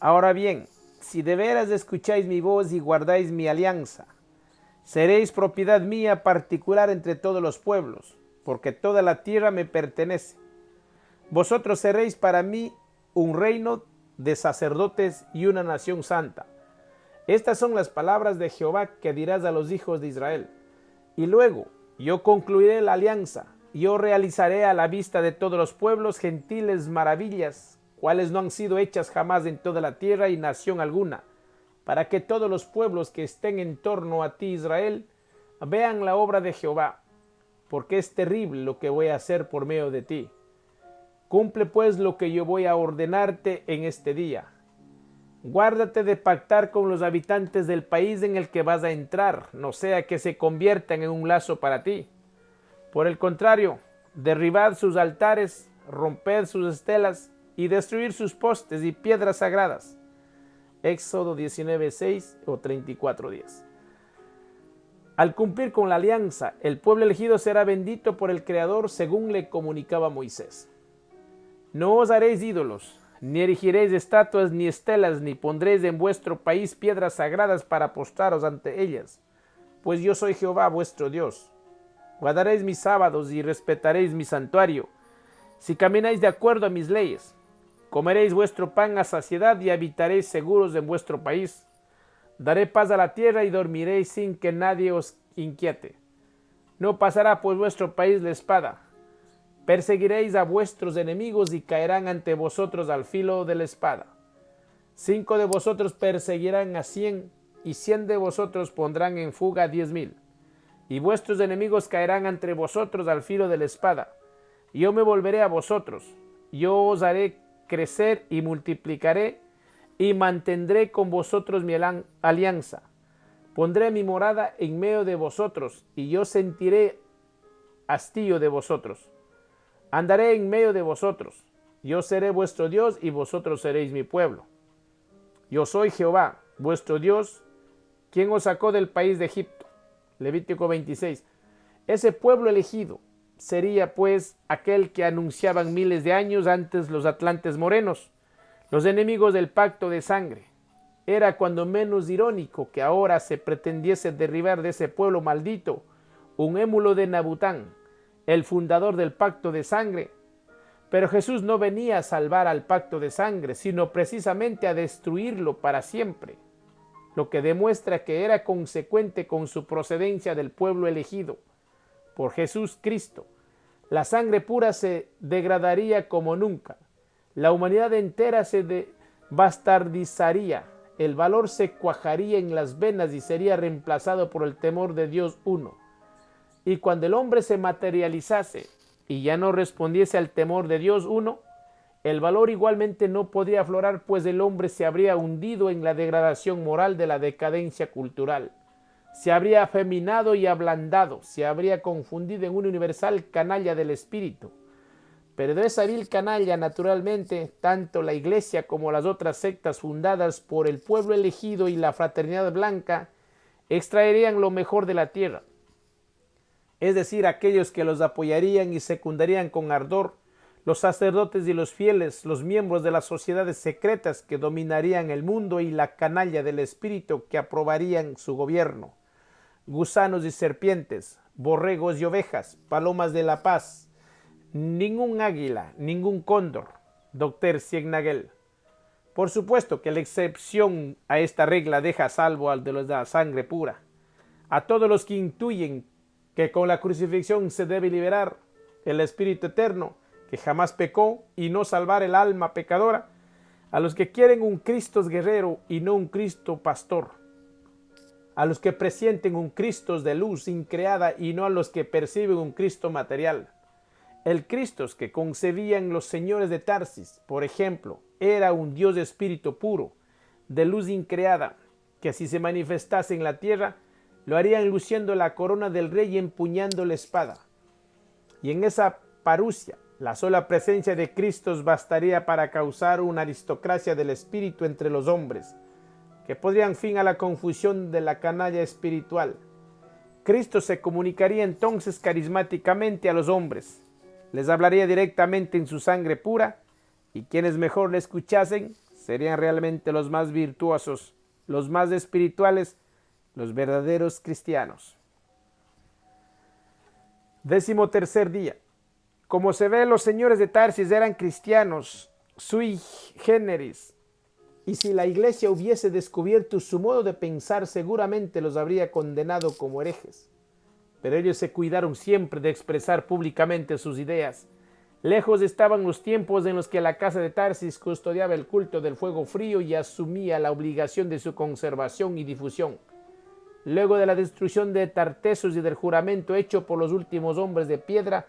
Ahora bien, si de veras escucháis mi voz y guardáis mi alianza, seréis propiedad mía particular entre todos los pueblos, porque toda la tierra me pertenece. Vosotros seréis para mí un reino de sacerdotes y una nación santa. Estas son las palabras de Jehová que dirás a los hijos de Israel. Y luego, yo concluiré la alianza, yo realizaré a la vista de todos los pueblos gentiles maravillas, cuales no han sido hechas jamás en toda la tierra y nación alguna, para que todos los pueblos que estén en torno a ti, Israel, vean la obra de Jehová, porque es terrible lo que voy a hacer por medio de ti. Cumple pues lo que yo voy a ordenarte en este día. Guárdate de pactar con los habitantes del país en el que vas a entrar, no sea que se conviertan en un lazo para ti. Por el contrario, derribad sus altares, romped sus estelas y destruir sus postes y piedras sagradas. Éxodo 19:6 o 34:10. Al cumplir con la alianza, el pueblo elegido será bendito por el Creador según le comunicaba Moisés. No os haréis ídolos, ni erigiréis estatuas ni estelas, ni pondréis en vuestro país piedras sagradas para postraros ante ellas, pues yo soy Jehová vuestro Dios. Guardaréis mis sábados y respetaréis mi santuario, si camináis de acuerdo a mis leyes. Comeréis vuestro pan a saciedad y habitaréis seguros en vuestro país. Daré paz a la tierra y dormiréis sin que nadie os inquiete. No pasará pues vuestro país la espada. Perseguiréis a vuestros enemigos y caerán ante vosotros al filo de la espada. 5 de vosotros perseguirán a 100, y 100 de vosotros pondrán en fuga a 10,000. Y vuestros enemigos caerán entre vosotros al filo de la espada. Yo me volveré a vosotros. Yo os haré crecer y multiplicaré, y mantendré con vosotros mi alianza. Pondré mi morada en medio de vosotros, y yo sentiré hastío de vosotros. Andaré en medio de vosotros. Yo seré vuestro Dios y vosotros seréis mi pueblo. Yo soy Jehová, vuestro Dios, quien os sacó del país de Egipto. Levítico 26. Ese pueblo elegido sería pues aquel que anunciaban miles de años antes los atlantes morenos, los enemigos del pacto de sangre. Era cuando menos irónico que ahora se pretendiese derribar de ese pueblo maldito un émulo de Nabután, el fundador del pacto de sangre. Pero Jesús no venía a salvar al pacto de sangre, sino precisamente a destruirlo para siempre, lo que demuestra que era consecuente con su procedencia del pueblo elegido por Jesús Cristo. La sangre pura se degradaría como nunca, la humanidad entera se bastardizaría, el valor se cuajaría en las venas y sería reemplazado por el temor de Dios uno. Y cuando el hombre se materializase y ya no respondiese al temor de Dios uno, el valor igualmente no podría aflorar, pues el hombre se habría hundido en la degradación moral de la decadencia cultural. Se habría afeminado y ablandado, se habría confundido en un universal canalla del espíritu. Pero de esa vil canalla, naturalmente, tanto la Iglesia como las otras sectas fundadas por el pueblo elegido y la fraternidad blanca extraerían lo mejor de la tierra. Es decir, aquellos que los apoyarían y secundarían con ardor, los sacerdotes y los fieles, los miembros de las sociedades secretas que dominarían el mundo y la canalla del espíritu que aprobarían su gobierno. Gusanos y serpientes, borregos y ovejas, palomas de la paz, ningún águila, ningún cóndor. Dr. Ciegnagel. Por supuesto que la excepción a esta regla deja a salvo al de los de la sangre pura. A todos los que intuyen que con la crucifixión se debe liberar el Espíritu Eterno, que jamás pecó, y no salvar el alma pecadora, a los que quieren un Cristo guerrero y no un Cristo pastor, a los que presienten un Cristo de luz increada y no a los que perciben un Cristo material. El Cristo que concebían los señores de Tarsis, por ejemplo, era un Dios de espíritu puro, de luz increada, que si se manifestase en la tierra, lo harían luciendo la corona del rey y empuñando la espada. Y en esa parusia, la sola presencia de Cristo bastaría para causar una aristocracia del espíritu entre los hombres, que pondrían fin a la confusión de la canalla espiritual. Cristo se comunicaría entonces carismáticamente a los hombres, les hablaría directamente en su sangre pura, y quienes mejor le escuchasen serían realmente los más virtuosos, los más espirituales, los verdaderos cristianos. 13º día. Como se ve, los señores de Tarsis eran cristianos, sui generis, y si la iglesia hubiese descubierto su modo de pensar, seguramente los habría condenado como herejes. Pero ellos se cuidaron siempre de expresar públicamente sus ideas. Lejos estaban los tiempos en los que la casa de Tarsis custodiaba el culto del fuego frío y asumía la obligación de su conservación y difusión. Luego de la destrucción de Tartessos y del juramento hecho por los últimos hombres de piedra,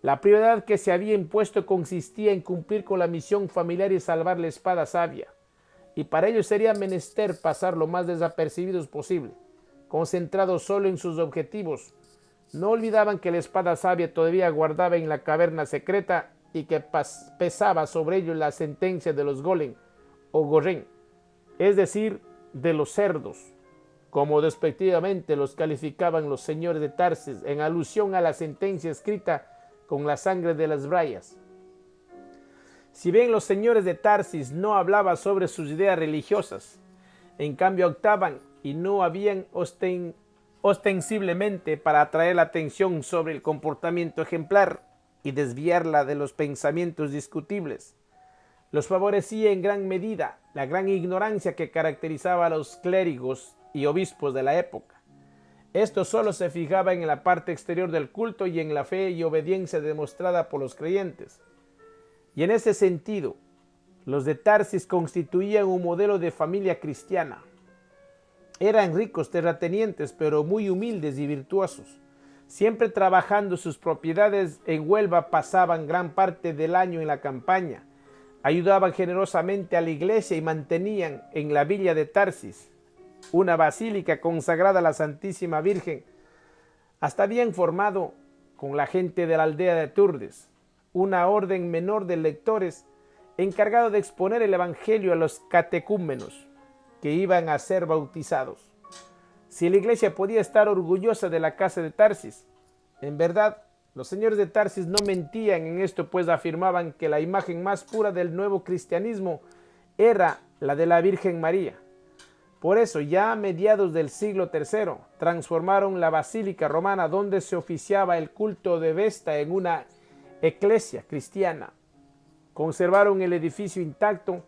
la prioridad que se había impuesto consistía en cumplir con la misión familiar y salvar la espada sabia. Y para ello sería menester pasar lo más desapercibidos posible, concentrados solo en sus objetivos. No olvidaban que la espada sabia todavía guardaba en la caverna secreta y que pesaba sobre ellos la sentencia de los golem o gorren, es decir, de los cerdos, como despectivamente los calificaban los señores de Tarsis en alusión a la sentencia escrita con la sangre de las brayas. Si bien los señores de Tarsis no hablaban sobre sus ideas religiosas, en cambio optaban y no habían ostensiblemente para atraer la atención sobre el comportamiento ejemplar y desviarla de los pensamientos discutibles. Los favorecía en gran medida la gran ignorancia que caracterizaba a los clérigos y obispos de la época. Esto solo se fijaba en la parte exterior del culto y en la fe y obediencia demostrada por los creyentes. Y en ese sentido, los de Tarsis constituían un modelo de familia cristiana. Eran ricos terratenientes, pero muy humildes y virtuosos. Siempre trabajando sus propiedades en Huelva, pasaban gran parte del año en la campaña. Ayudaban generosamente a la iglesia y mantenían en la villa de Tarsis una basílica consagrada a la Santísima Virgen. Hasta habían formado con la gente de la aldea de Turdes una orden menor de lectores encargado de exponer el evangelio a los catecúmenos que iban a ser bautizados. Si la iglesia podía estar orgullosa de la casa de Tarsis, en verdad los señores de Tarsis no mentían en esto, pues afirmaban que la imagen más pura del nuevo cristianismo era la de la Virgen María. Por eso, ya a mediados del siglo III, transformaron la basílica romana donde se oficiaba el culto de Vesta en una iglesia cristiana. Conservaron el edificio intacto,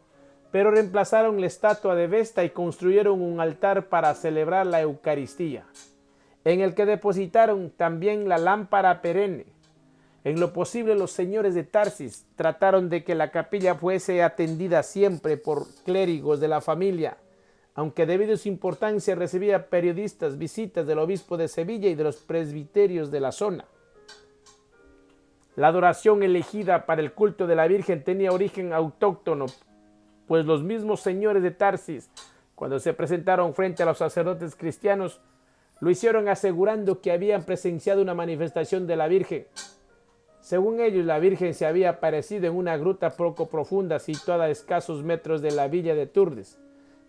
pero reemplazaron la estatua de Vesta y construyeron un altar para celebrar la Eucaristía, en el que depositaron también la lámpara perenne. En lo posible, los señores de Tarsis trataron de que la capilla fuese atendida siempre por clérigos de la familia, aunque debido a su importancia recibía periodistas visitas del obispo de Sevilla y de los presbiterios de la zona. La adoración elegida para el culto de la Virgen tenía origen autóctono, pues los mismos señores de Tarsis, cuando se presentaron frente a los sacerdotes cristianos, lo hicieron asegurando que habían presenciado una manifestación de la Virgen. Según ellos, la Virgen se había aparecido en una gruta poco profunda situada a escasos metros de la villa de Turdes,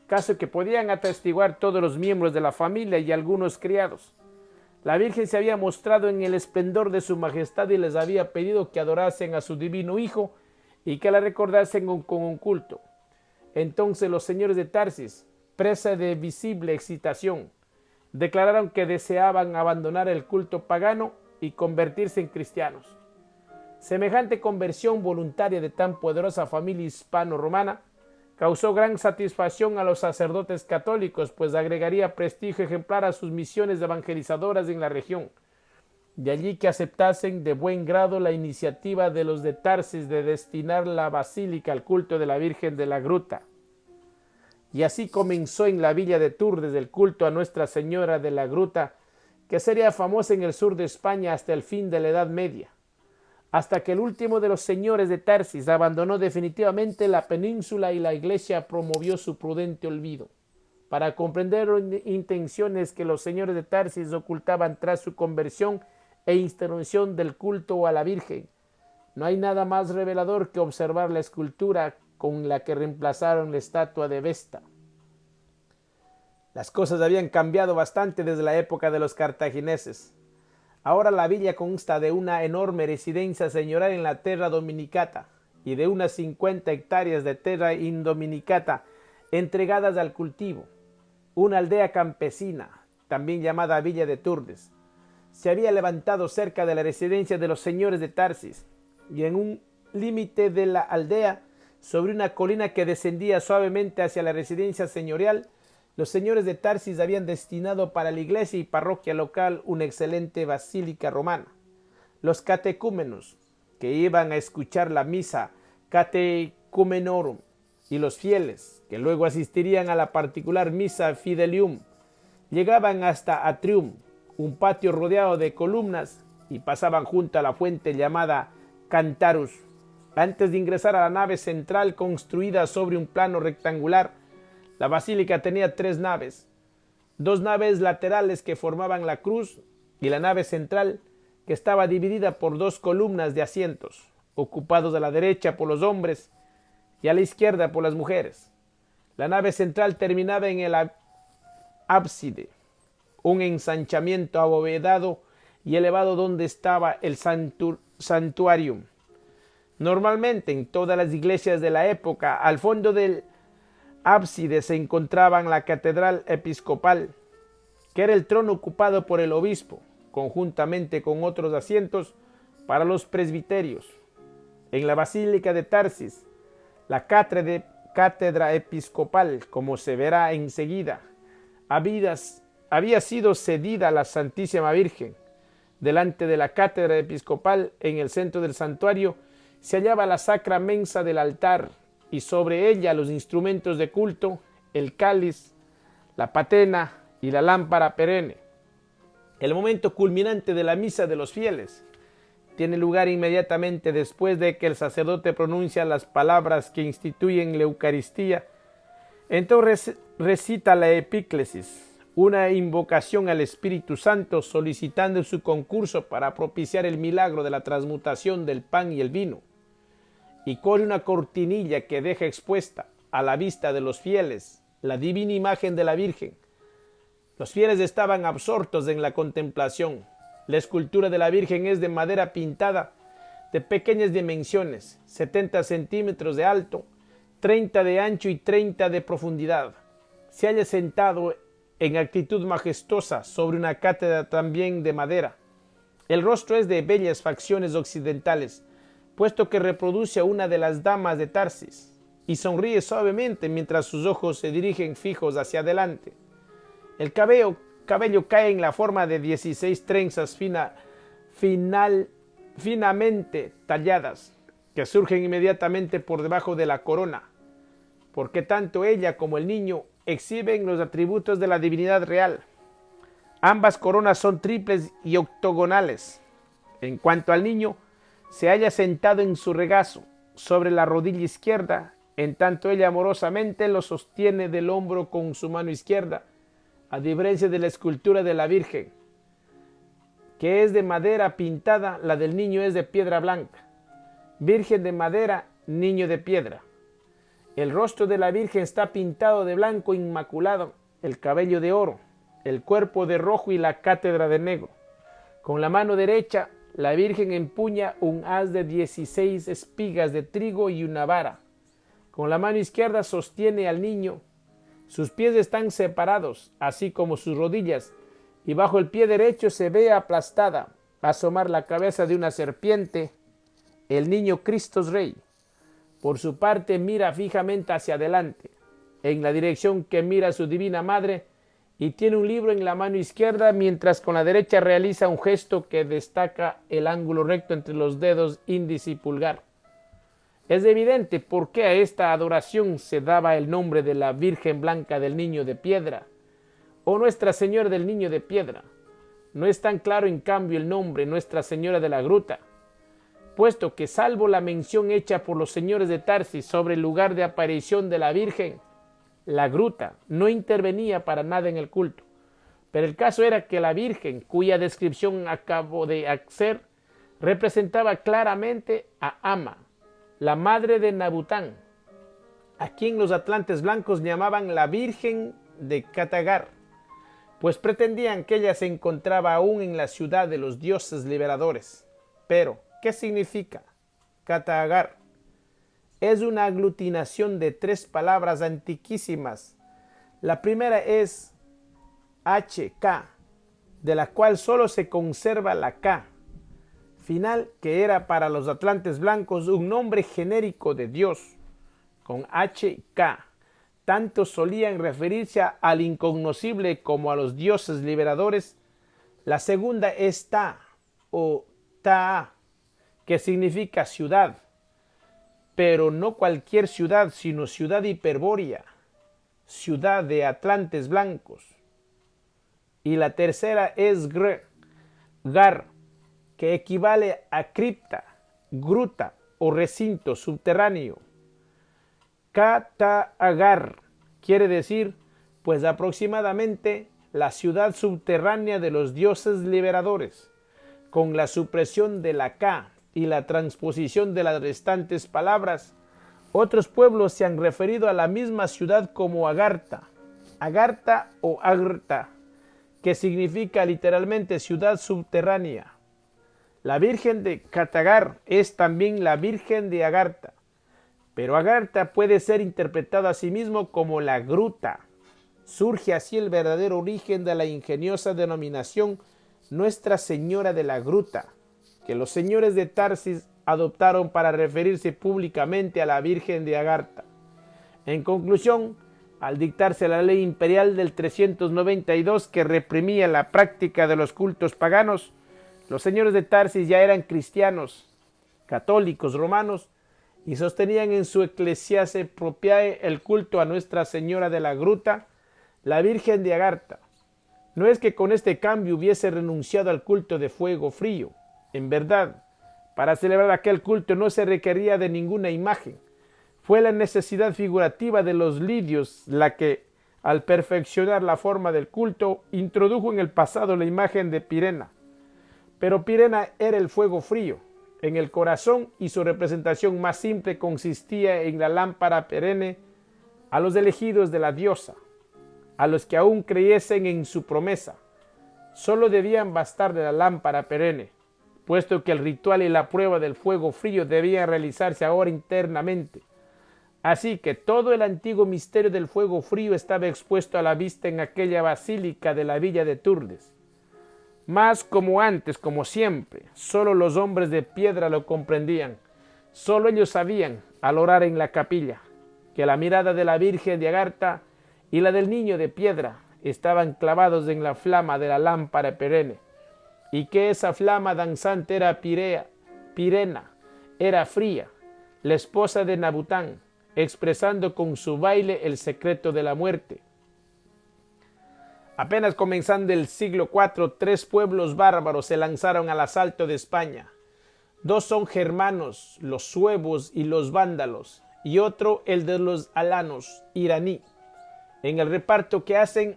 caso que podían atestiguar todos los miembros de la familia y algunos criados. La Virgen se había mostrado en el esplendor de su majestad y les había pedido que adorasen a su divino Hijo y que la recordasen con un culto. Entonces los señores de Tarsis, presa de visible excitación, declararon que deseaban abandonar el culto pagano y convertirse en cristianos. Semejante conversión voluntaria de tan poderosa familia hispano-romana causó gran satisfacción a los sacerdotes católicos, pues agregaría prestigio ejemplar a sus misiones evangelizadoras en la región. De allí que aceptasen de buen grado la iniciativa de los de Tarsis de destinar la basílica al culto de la Virgen de la Gruta. Y así comenzó en la villa de Turdes el culto a Nuestra Señora de la Gruta, que sería famosa en el sur de España hasta el fin de la Edad Media, hasta que el último de los señores de Tarsis abandonó definitivamente la península y la iglesia promovió su prudente olvido. Para comprender intenciones que los señores de Tarsis ocultaban tras su conversión e institución del culto a la Virgen, no hay nada más revelador que observar la escultura con la que reemplazaron la estatua de Vesta. Las cosas habían cambiado bastante desde la época de los cartagineses. Ahora la villa consta de una enorme residencia señorial en la Terra Dominicata y de unas 50 hectáreas de Terra Indominicata entregadas al cultivo. Una aldea campesina, también llamada Villa de Turdes, se había levantado cerca de la residencia de los señores de Tarsis, y en un límite de la aldea sobre una colina que descendía suavemente hacia la residencia señorial, los señores de Tarsis habían destinado para la iglesia y parroquia local una excelente basílica romana. Los catecúmenos, que iban a escuchar la misa catecumenorum, y los fieles, que luego asistirían a la particular misa fidelium, llegaban hasta Atrium, un patio rodeado de columnas, y pasaban junto a la fuente llamada Cantarus, antes de ingresar a la nave central construida sobre un plano rectangular. La basílica tenía 3 naves, 2 naves laterales que formaban la cruz y la nave central, que estaba dividida por 2 columnas de asientos, ocupados a la derecha por los hombres y a la izquierda por las mujeres. La nave central terminaba en el ábside, un ensanchamiento abovedado y elevado donde estaba el santuarium. Normalmente en todas las iglesias de la época, al fondo del ábside se encontraban la catedral episcopal, que era el trono ocupado por el obispo, conjuntamente con otros asientos para los presbiterios. En la basílica de Tarsis, la cátedra episcopal, como se verá enseguida, había sido cedida a la Santísima Virgen. Delante de la cátedra episcopal, en el centro del santuario, se hallaba la sacra mensa del altar, y sobre ella los instrumentos de culto, el cáliz, la patena y la lámpara perenne. El momento culminante de la misa de los fieles tiene lugar inmediatamente después de que el sacerdote pronuncia las palabras que instituyen la Eucaristía. Entonces recita la epíclesis, una invocación al Espíritu Santo solicitando su concurso para propiciar el milagro de la transmutación del pan y el vino, y corre una cortinilla que deja expuesta a la vista de los fieles la divina imagen de la Virgen. Los fieles estaban absortos en la contemplación. La escultura de la Virgen es de madera pintada de pequeñas dimensiones, 70 centímetros de alto, 30 de ancho y 30 de profundidad. Se halla sentado en actitud majestuosa sobre una cátedra también de madera. El rostro es de bellas facciones occidentales, puesto que reproduce a una de las damas de Tarsis, y sonríe suavemente mientras sus ojos se dirigen fijos hacia adelante. El cabello cae en la forma de 16 trenzas finamente talladas, que surgen inmediatamente por debajo de la corona, porque tanto ella como el niño exhiben los atributos de la divinidad real. Ambas coronas son triples y octogonales. En cuanto al niño, se halla sentado en su regazo, sobre la rodilla izquierda, en tanto ella amorosamente lo sostiene del hombro con su mano izquierda, a diferencia de la escultura de la Virgen, que es de madera pintada, la del niño es de piedra blanca. Virgen de madera, niño de piedra. El rostro de la Virgen está pintado de blanco inmaculado, el cabello de oro, el cuerpo de rojo y la cátedra de negro. Con la mano derecha, la Virgen empuña un haz de 16 espigas de trigo y una vara. Con la mano izquierda sostiene al niño. Sus pies están separados, así como sus rodillas, y bajo el pie derecho se ve aplastada, asomar la cabeza de una serpiente, el niño Cristo Rey. Por su parte mira fijamente hacia adelante, en la dirección que mira su divina madre, y tiene un libro en la mano izquierda, mientras con la derecha realiza un gesto que destaca el ángulo recto entre los dedos índice y pulgar. Es evidente por qué a esta adoración se daba el nombre de la Virgen Blanca del Niño de Piedra, o Nuestra Señora del Niño de Piedra. No es tan claro en cambio el nombre Nuestra Señora de la Gruta, puesto que salvo la mención hecha por los señores de Tarsis sobre el lugar de aparición de la Virgen, la gruta no intervenía para nada en el culto. Pero el caso era que la Virgen, cuya descripción acabo de hacer, representaba claramente a Ama, la madre de Nabután, a quien los atlantes blancos llamaban la Virgen de Katagar, pues pretendían que ella se encontraba aún en la ciudad de los dioses liberadores. Pero, ¿qué significa Katagar? Es una aglutinación de 3 palabras antiquísimas. La primera es HK, de la cual solo se conserva la K final, que era para los atlantes blancos un nombre genérico de Dios. con HK. Tanto solían referirse al incognoscible como a los dioses liberadores. La segunda es Ta o Taa, que significa ciudad, pero no cualquier ciudad, sino ciudad hiperbórea, ciudad de atlantes blancos. Y la tercera es Gar, que equivale a cripta, gruta o recinto subterráneo. Kata-Agar quiere decir, pues aproximadamente, la ciudad subterránea de los dioses liberadores. Con la supresión de la K y la transposición de las restantes palabras, otros pueblos se han referido a la misma ciudad como Agartha, Agartha o Agrta, que significa literalmente ciudad subterránea. La Virgen de Katagar es también la Virgen de Agartha, pero Agartha puede ser interpretada a sí mismo como la gruta. Surge así el verdadero origen de la ingeniosa denominación Nuestra Señora de la Gruta, que los señores de Tarsis adoptaron para referirse públicamente a la Virgen de Agartha. En conclusión, al dictarse la ley imperial del 392 que reprimía la práctica de los cultos paganos, los señores de Tarsis ya eran cristianos, católicos romanos, y sostenían en su Ecclesiae Propriae el culto a Nuestra Señora de la Gruta, la Virgen de Agartha. No es que con este cambio hubiese renunciado al culto de fuego frío. En verdad, para celebrar aquel culto no se requería de ninguna imagen. Fue la necesidad figurativa de los lidios la que, al perfeccionar la forma del culto, introdujo en el pasado la imagen de Pirena. Pero Pirena era el fuego frío en el corazón y su representación más simple consistía en la lámpara perenne a los elegidos de la diosa, a los que aún creyesen en su promesa. Solo debían bastar de la lámpara perenne, puesto que el ritual y la prueba del fuego frío debían realizarse ahora internamente. Así que todo el antiguo misterio del fuego frío estaba expuesto a la vista en aquella basílica de la villa de Turdes. Mas como antes, como siempre, solo los hombres de piedra lo comprendían. Solo ellos sabían, al orar en la capilla, que la mirada de la Virgen de Agartha y la del niño de piedra estaban clavados en la flama de la lámpara perenne, y que esa flama danzante era Pirena, era fría, la esposa de Nabután, expresando con su baile el secreto de la muerte. Apenas comenzando el siglo IV, 3 pueblos bárbaros se lanzaron al asalto de España. 2 son germanos, los suevos y los vándalos, y otro el de los alanos, iraní. En el reparto que hacen,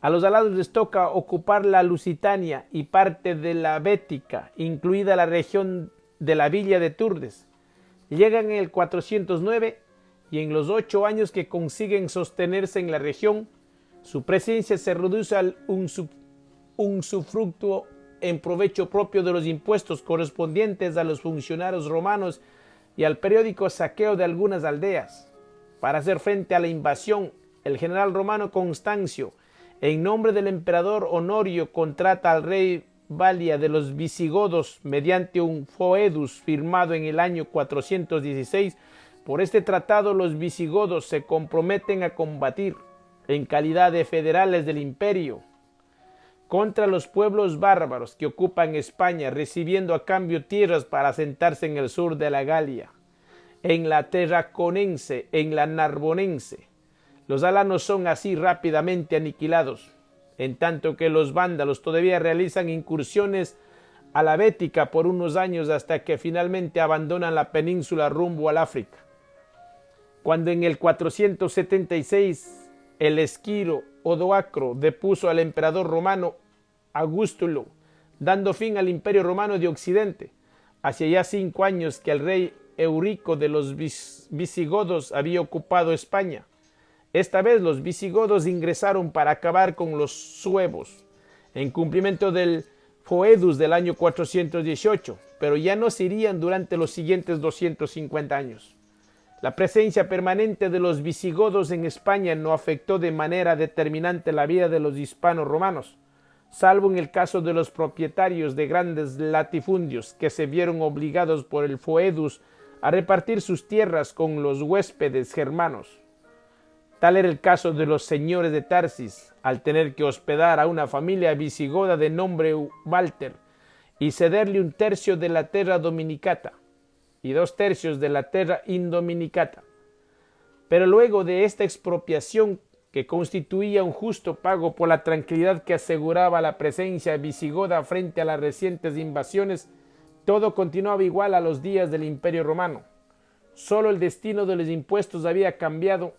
a los alanos les toca ocupar la Lusitania y parte de la Bética, incluida la región de la villa de Turdes. Llegan en el 409 y en los 8 años que consiguen sostenerse en la región, su presencia se reduce al usufructo en provecho propio de los impuestos correspondientes a los funcionarios romanos y al periódico saqueo de algunas aldeas. Para hacer frente a la invasión, el general romano Constancio, en nombre del emperador Honorio, contrata al rey Balia de los visigodos mediante un foedus firmado en el año 416. Por este tratado los visigodos se comprometen a combatir en calidad de federales del imperio contra los pueblos bárbaros que ocupan España, recibiendo a cambio tierras para asentarse en el sur de la Galia, en la Terraconense, en la Narbonense. Los alanos son así rápidamente aniquilados, en tanto que los vándalos todavía realizan incursiones a la Bética por unos años hasta que finalmente abandonan la península rumbo al África. Cuando en el 476 el esquiro Odoacro depuso al emperador romano Augustulo, dando fin al imperio romano de Occidente. Hacía ya 5 años que el rey Eurico de los visigodos había ocupado España. Esta vez los visigodos ingresaron para acabar con los suevos, en cumplimiento del foedus del año 418, pero ya no se irían durante los siguientes 250 años. La presencia permanente de los visigodos en España no afectó de manera determinante la vida de los hispanos romanos, salvo en el caso de los propietarios de grandes latifundios que se vieron obligados por el foedus a repartir sus tierras con los huéspedes germanos. Tal era el caso de los señores de Tarsis, al tener que hospedar a una familia visigoda de nombre Walter y cederle un tercio de la terra dominicata y 2/3 de la terra indominicata. Pero luego de esta expropiación, que constituía un justo pago por la tranquilidad que aseguraba la presencia visigoda frente a las recientes invasiones, todo continuaba igual a los días del Imperio Romano. Solo el destino de los impuestos había cambiado,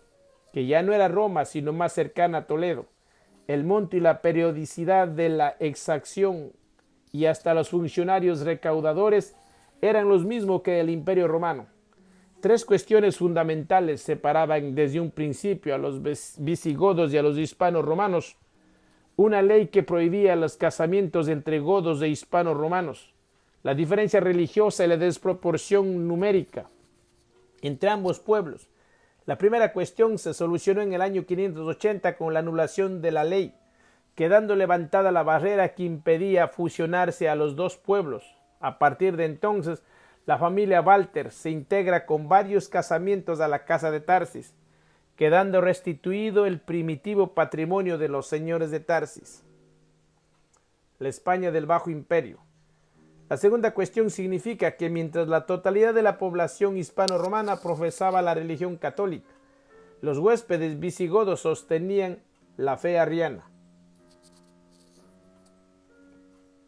que ya no era Roma, sino más cercana a Toledo. El monto y la periodicidad de la exacción y hasta los funcionarios recaudadores eran los mismos que el Imperio Romano. 3 cuestiones fundamentales separaban desde un principio a los visigodos y a los hispanos romanos. Una ley que prohibía los casamientos entre godos e hispanos romanos, la diferencia religiosa y la desproporción numérica entre ambos pueblos. La primera cuestión se solucionó en el año 580 con la anulación de la ley, quedando levantada la barrera que impedía fusionarse a los dos pueblos. A partir de entonces, la familia Walter se integra con varios casamientos a la casa de Tarsis, quedando restituido el primitivo patrimonio de los señores de Tarsis. La España del Bajo Imperio. La segunda cuestión significa que mientras la totalidad de la población hispano-romana profesaba la religión católica, los huéspedes visigodos sostenían la fe arriana.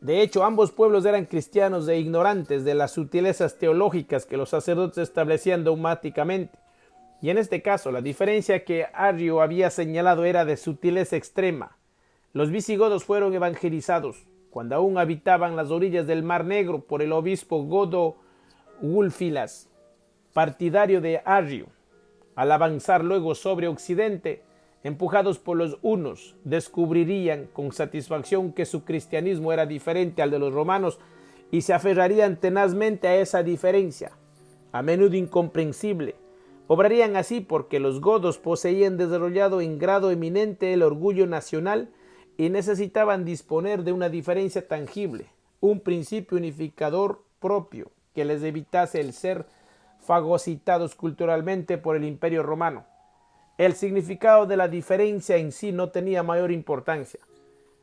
De hecho, ambos pueblos eran cristianos e ignorantes de las sutilezas teológicas que los sacerdotes establecían dogmáticamente. Y en este caso, la diferencia que Arrio había señalado era de sutileza extrema. Los visigodos fueron evangelizados cuando aún habitaban las orillas del Mar Negro por el obispo Godo Wulfilas, partidario de Arrio. Al avanzar luego sobre Occidente, empujados por los hunos, descubrirían con satisfacción que su cristianismo era diferente al de los romanos y se aferrarían tenazmente a esa diferencia, a menudo incomprensible. Obrarían así porque los godos poseían desarrollado en grado eminente el orgullo nacional y necesitaban disponer de una diferencia tangible, un principio unificador propio que les evitase el ser fagocitados culturalmente por el Imperio Romano. El significado de la diferencia en sí no tenía mayor importancia.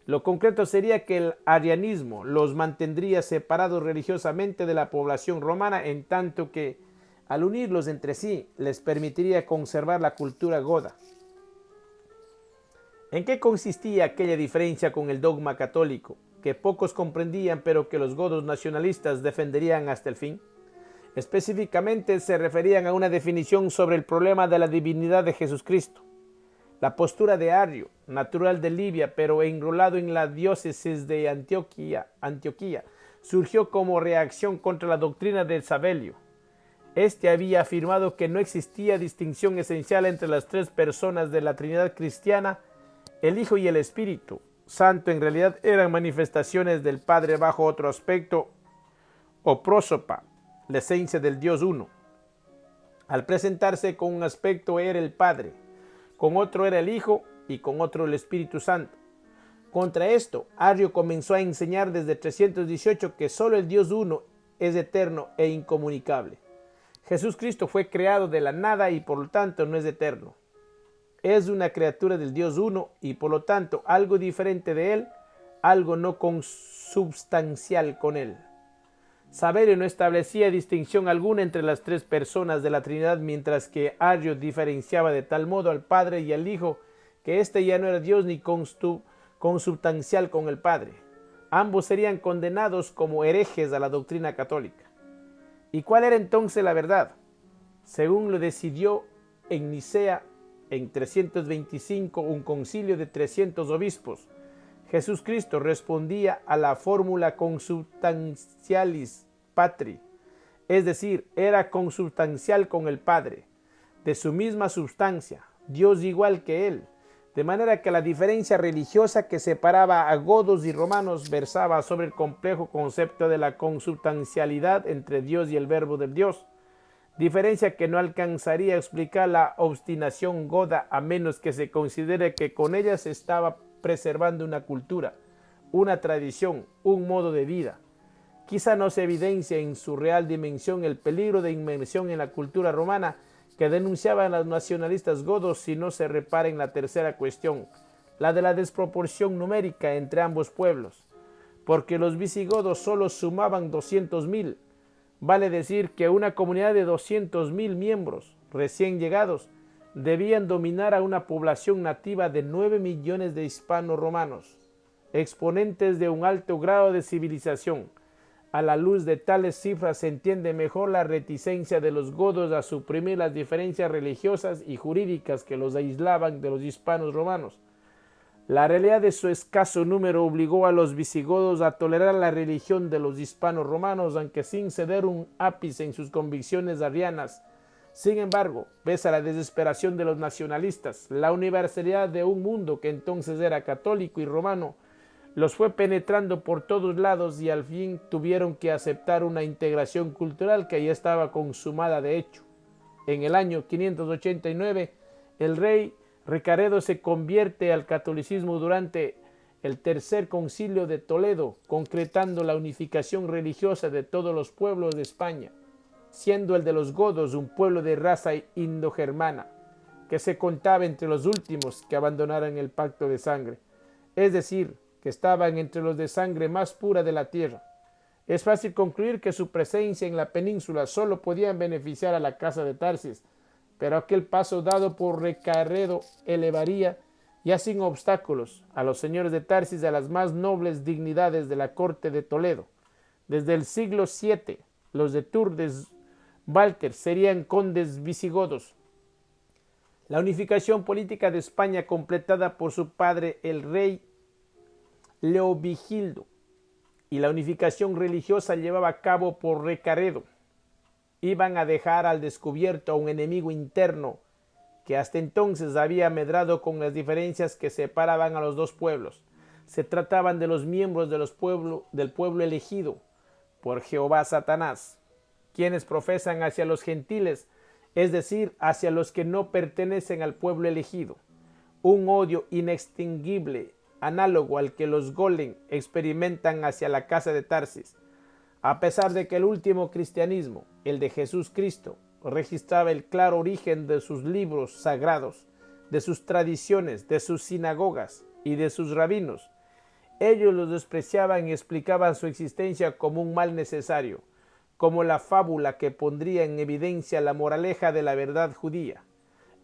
Lo concreto sería que el arianismo los mantendría separados religiosamente de la población romana, en tanto que, al unirlos entre sí, les permitiría conservar la cultura goda. ¿En qué consistía aquella diferencia con el dogma católico, que pocos comprendían pero que los godos nacionalistas defenderían hasta el fin? Específicamente se referían a una definición sobre el problema de la divinidad de Jesucristo. La postura de Arrio, natural de Libia pero enrolado en la diócesis de Antioquía, surgió como reacción contra la doctrina de Sabelio. Este había afirmado que no existía distinción esencial entre las 3 personas de la Trinidad cristiana. El Hijo y el Espíritu Santo en realidad eran manifestaciones del Padre bajo otro aspecto, o prósopa, la esencia del Dios uno. Al presentarse con un aspecto era el Padre, con otro era el Hijo y con otro el Espíritu Santo. Contra esto, Arrio comenzó a enseñar desde 318 que solo el Dios uno es eterno e incomunicable. Jesús Cristo fue creado de la nada y por lo tanto no es eterno. Es una criatura del Dios uno y por lo tanto algo diferente de él, algo no consubstancial con él. Sabelio no establecía distinción alguna entre las 3 personas de la Trinidad, mientras que Arrio diferenciaba de tal modo al Padre y al Hijo que éste ya no era Dios ni consubstancial con el Padre. Ambos serían condenados como herejes a la doctrina católica. ¿Y cuál era entonces la verdad? Según lo decidió en Nicea en 325 un concilio de 300 obispos, Jesús Cristo respondía a la fórmula consubstancialis patri, es decir, era consubstancial con el Padre, de su misma substancia, Dios igual que él, de manera que la diferencia religiosa que separaba a godos y romanos versaba sobre el complejo concepto de la consubstancialidad entre Dios y el Verbo del Dios, diferencia que no alcanzaría a explicar la obstinación goda a menos que se considere que con ella se estaba preservando una cultura, una tradición, un modo de vida. Quizá no se evidencia en su real dimensión el peligro de inmersión en la cultura romana que denunciaban los nacionalistas godos si no se repara en la tercera cuestión, la de la desproporción numérica entre ambos pueblos, porque los visigodos solo sumaban 200.000. Vale decir que una comunidad de 200.000 miembros recién llegados debían dominar a una población nativa de 9 millones de hispanos romanos, exponentes de un alto grado de civilización. A la luz de tales cifras se entiende mejor la reticencia de los godos a suprimir las diferencias religiosas y jurídicas que los aislaban de los hispanos romanos. La realidad de su escaso número obligó a los visigodos a tolerar la religión de los hispanos romanos, aunque sin ceder un ápice en sus convicciones arrianas. Sin embargo, pese a la desesperación de los nacionalistas, la universalidad de un mundo que entonces era católico y romano los fue penetrando por todos lados y al fin tuvieron que aceptar una integración cultural que ya estaba consumada de hecho. En el año 589, el rey Recaredo se convierte al catolicismo durante el Tercer Concilio de Toledo, concretando la unificación religiosa de todos los pueblos de España, siendo el de los godos un pueblo de raza indogermana, que se contaba entre los últimos que abandonaran el pacto de sangre, es decir, que estaban entre los de sangre más pura de la tierra. Es fácil concluir que su presencia en la península solo podían beneficiar a la casa de Tarsis, pero aquel paso dado por Recaredo elevaría, ya sin obstáculos, a los señores de Tarsis a las más nobles dignidades de la corte de Toledo. Desde el siglo VII, los de Tours de Walter serían condes visigodos. La unificación política de España, completada por su padre el rey Leovigildo, y la unificación religiosa llevada a cabo por Recaredo, iban a dejar al descubierto a un enemigo interno que hasta entonces había medrado con las diferencias que separaban a los dos pueblos. Se trataban de los miembros del pueblo elegido por Jehová Satanás, quienes profesan hacia los gentiles, es decir, hacia los que no pertenecen al pueblo elegido, un odio inextinguible, análogo al que los golem experimentan hacia la casa de Tarsis. A pesar de que el último cristianismo, el de Jesús Cristo, registraba el claro origen de sus libros sagrados, de sus tradiciones, de sus sinagogas y de sus rabinos, ellos los despreciaban y explicaban su existencia como un mal necesario, como la fábula que pondría en evidencia la moraleja de la verdad judía.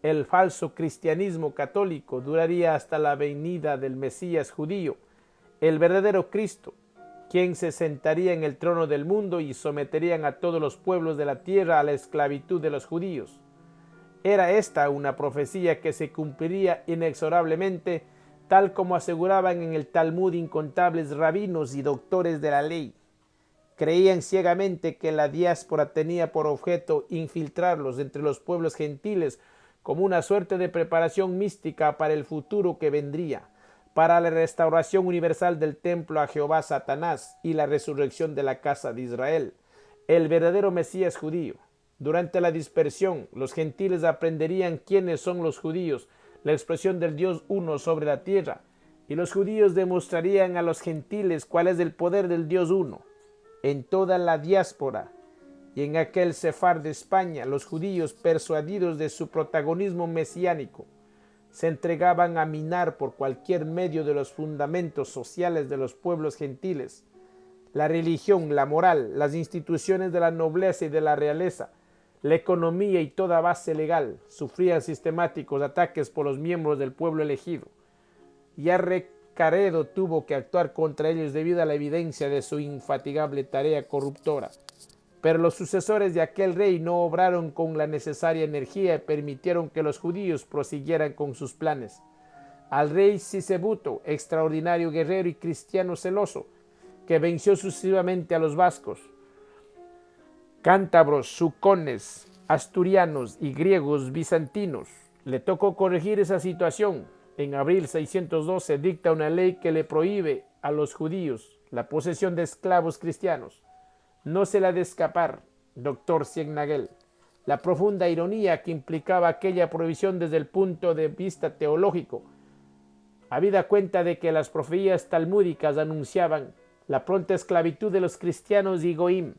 El falso cristianismo católico duraría hasta la venida del Mesías judío, el verdadero Cristo, quien se sentaría en el trono del mundo y someterían a todos los pueblos de la tierra a la esclavitud de los judíos. Era esta una profecía que se cumpliría inexorablemente, tal como aseguraban en el Talmud incontables rabinos y doctores de la ley. Creían ciegamente que la diáspora tenía por objeto infiltrarlos entre los pueblos gentiles como una suerte de preparación mística para el futuro que vendría, para la restauración universal del templo a Jehová Satanás y la resurrección de la casa de Israel, el verdadero Mesías judío. Durante la dispersión, los gentiles aprenderían quiénes son los judíos, la expresión del Dios uno sobre la tierra, y los judíos demostrarían a los gentiles cuál es el poder del Dios uno. En toda la diáspora y en aquel Sefar de España, los judíos, persuadidos de su protagonismo mesiánico, se entregaban a minar por cualquier medio de los fundamentos sociales de los pueblos gentiles. La religión, la moral, las instituciones de la nobleza y de la realeza, la economía y toda base legal sufrían sistemáticos ataques por los miembros del pueblo elegido. Ya Recaredo tuvo que actuar contra ellos debido a la evidencia de su infatigable tarea corruptora. Pero los sucesores de aquel rey no obraron con la necesaria energía y permitieron que los judíos prosiguieran con sus planes. Al rey Sisebuto, extraordinario guerrero y cristiano celoso, que venció sucesivamente a los vascos, cántabros, sucones, asturianos y griegos bizantinos, le tocó corregir esa situación. En abril 612 dicta una ley que le prohíbe a los judíos la posesión de esclavos cristianos. No se le ha de escapar, doctor Ciegnagel, la profunda ironía que implicaba aquella prohibición desde el punto de vista teológico, habida cuenta de que las profecías talmúdicas anunciaban la pronta esclavitud de los cristianos y goim.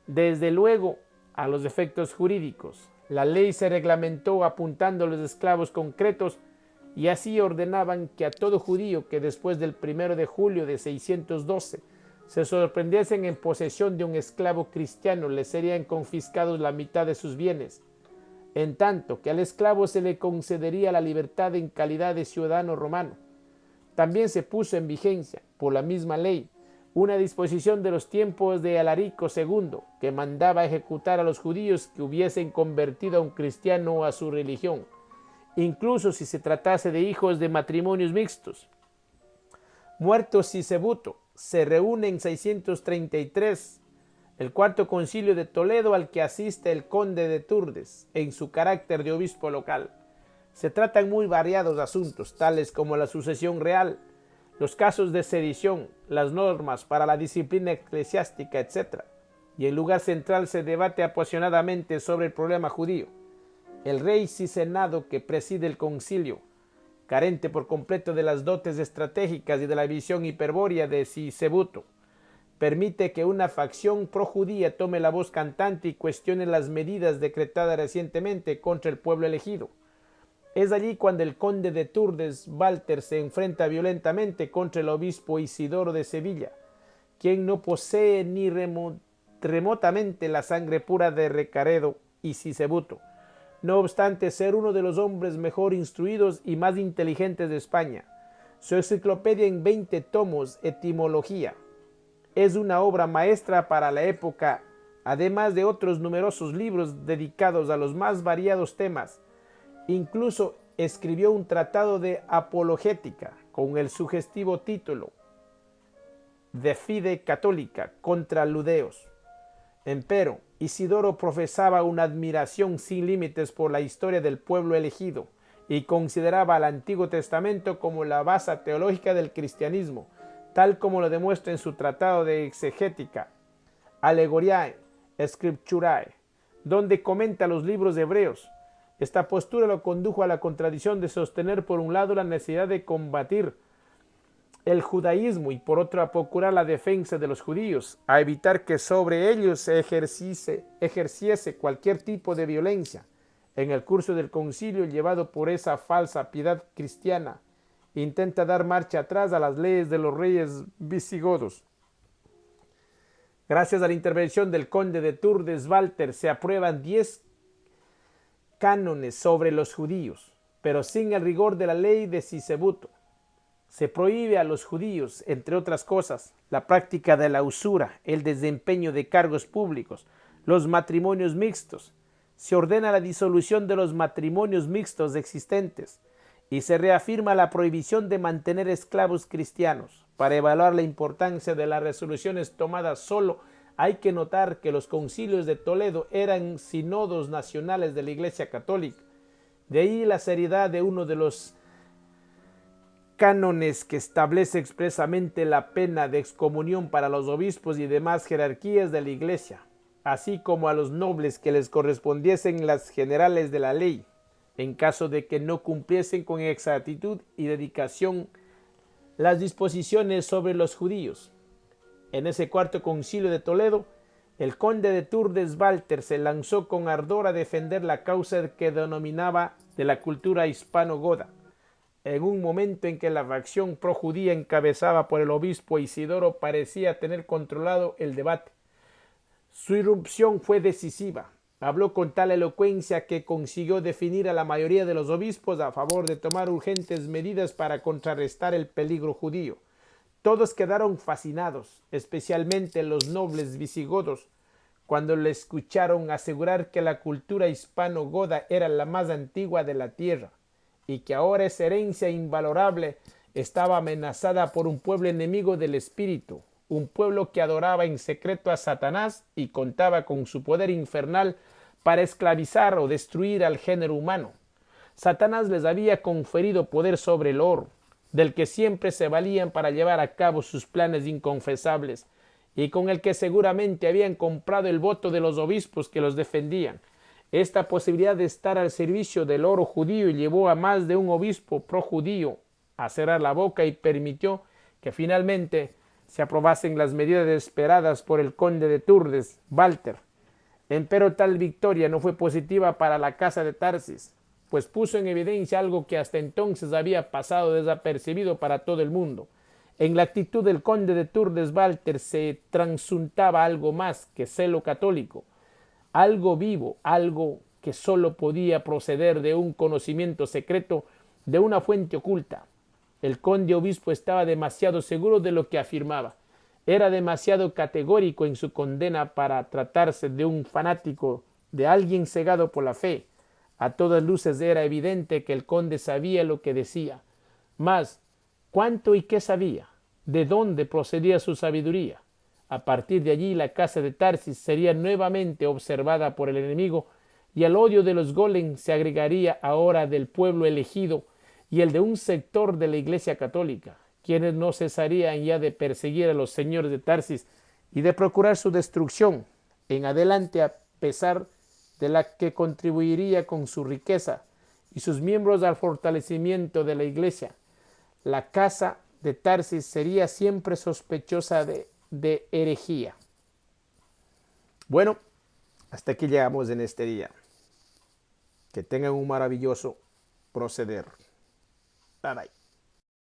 Desde luego, a los efectos jurídicos, la ley se reglamentó apuntando a los esclavos concretos y así ordenaban que a todo judío que después del 1 de julio de 612 se sorprendiesen en posesión de un esclavo cristiano le serían confiscados la mitad de sus bienes, en tanto que al esclavo se le concedería la libertad en calidad de ciudadano romano. También se puso en vigencia, por la misma ley, una disposición de los tiempos de Alarico II que mandaba ejecutar a los judíos que hubiesen convertido a un cristiano a su religión, incluso si se tratase de hijos de matrimonios mixtos. Muerto Sisebuto, se reúne en 633 el cuarto concilio de Toledo al que asiste el conde de Turdes en su carácter de obispo local. Se tratan muy variados asuntos, tales como la sucesión real, los casos de sedición, las normas para la disciplina eclesiástica, etc. Y en lugar central se debate apasionadamente sobre el problema judío. El rey Cisenado, que preside el concilio, carente por completo de las dotes estratégicas y de la visión hiperbórea de Sisebuto, permite que una facción projudía tome la voz cantante y cuestione las medidas decretadas recientemente contra el pueblo elegido. Es allí cuando el conde de Turdes, Walter, se enfrenta violentamente contra el obispo Isidoro de Sevilla, quien no posee ni remotamente la sangre pura de Recaredo y Sisebuto, no obstante ser uno de los hombres mejor instruidos y más inteligentes de España. Su enciclopedia en 20 tomos, Etimología, es una obra maestra para la época, además de otros numerosos libros dedicados a los más variados temas. Incluso escribió un tratado de apologética con el sugestivo título De Fide Católica contra Ludeos. Empero, Isidoro profesaba una admiración sin límites por la historia del pueblo elegido y consideraba al Antiguo Testamento como la base teológica del cristianismo, tal como lo demuestra en su tratado de exegética, Allegoriae Scripturae, donde comenta los libros hebreos. Esta postura lo condujo a la contradicción de sostener por un lado la necesidad de combatir el judaísmo y por otro a procurar la defensa de los judíos, a evitar que sobre ellos se ejerciese cualquier tipo de violencia. En el curso del concilio llevado por esa falsa piedad cristiana, intenta dar marcha atrás a las leyes de los reyes visigodos. Gracias a la intervención del conde de Turdes, Walter, se aprueban 10 cánones sobre los judíos, pero sin el rigor de la ley de Sisebuto. Se prohíbe a los judíos, entre otras cosas, la práctica de la usura, el desempeño de cargos públicos, los matrimonios mixtos. Se ordena la disolución de los matrimonios mixtos existentes y se reafirma la prohibición de mantener esclavos cristianos. Para evaluar la importancia de las resoluciones tomadas solo hay que notar que los concilios de Toledo eran sínodos nacionales de la Iglesia Católica. De ahí la seriedad de uno de los cánones que establece expresamente la pena de excomunión para los obispos y demás jerarquías de la Iglesia, así como a los nobles que les correspondiesen las generales de la ley, en caso de que no cumpliesen con exactitud y dedicación las disposiciones sobre los judíos. En ese cuarto concilio de Toledo, el conde de Turdes, Walter, se lanzó con ardor a defender la causa que denominaba de la cultura hispano-goda, en un momento en que la facción projudía encabezada por el obispo Isidoro parecía tener controlado el debate. Su irrupción fue decisiva. Habló con tal elocuencia que consiguió definir a la mayoría de los obispos a favor de tomar urgentes medidas para contrarrestar el peligro judío. Todos quedaron fascinados, especialmente los nobles visigodos, cuando le escucharon asegurar que la cultura hispano-goda era la más antigua de la tierra y que ahora esa herencia invalorable estaba amenazada por un pueblo enemigo del espíritu, un pueblo que adoraba en secreto a Satanás y contaba con su poder infernal para esclavizar o destruir al género humano. Satanás les había conferido poder sobre el oro, del que siempre se valían para llevar a cabo sus planes inconfesables, y con el que seguramente habían comprado el voto de los obispos que los defendían. Esta posibilidad de estar al servicio del oro judío llevó a más de un obispo projudío a cerrar la boca y permitió que finalmente se aprobasen las medidas esperadas por el conde de Turdes, Walter. Empero tal victoria no fue positiva para la casa de Tarsis, pues puso en evidencia algo que hasta entonces había pasado desapercibido para todo el mundo. En la actitud del conde de Turdes Walter se transuntaba algo más que celo católico, algo vivo, algo que sólo podía proceder de un conocimiento secreto de una fuente oculta. El conde obispo estaba demasiado seguro de lo que afirmaba. Era demasiado categórico en su condena para tratarse de un fanático, de alguien cegado por la fe. A todas luces era evidente que el conde sabía lo que decía. Mas, ¿cuánto y qué sabía? ¿De dónde procedía su sabiduría? A partir de allí la casa de Tarsis sería nuevamente observada por el enemigo y al odio de los golem se agregaría ahora del pueblo elegido y el de un sector de la Iglesia Católica, quienes no cesarían ya de perseguir a los señores de Tarsis y de procurar su destrucción en adelante, a pesar de la que contribuiría con su riqueza y sus miembros al fortalecimiento de la Iglesia. La casa de Tarsis sería siempre sospechosa de herejía. Bueno, hasta aquí llegamos en este día. Que tengan un maravilloso proceder. Bye bye.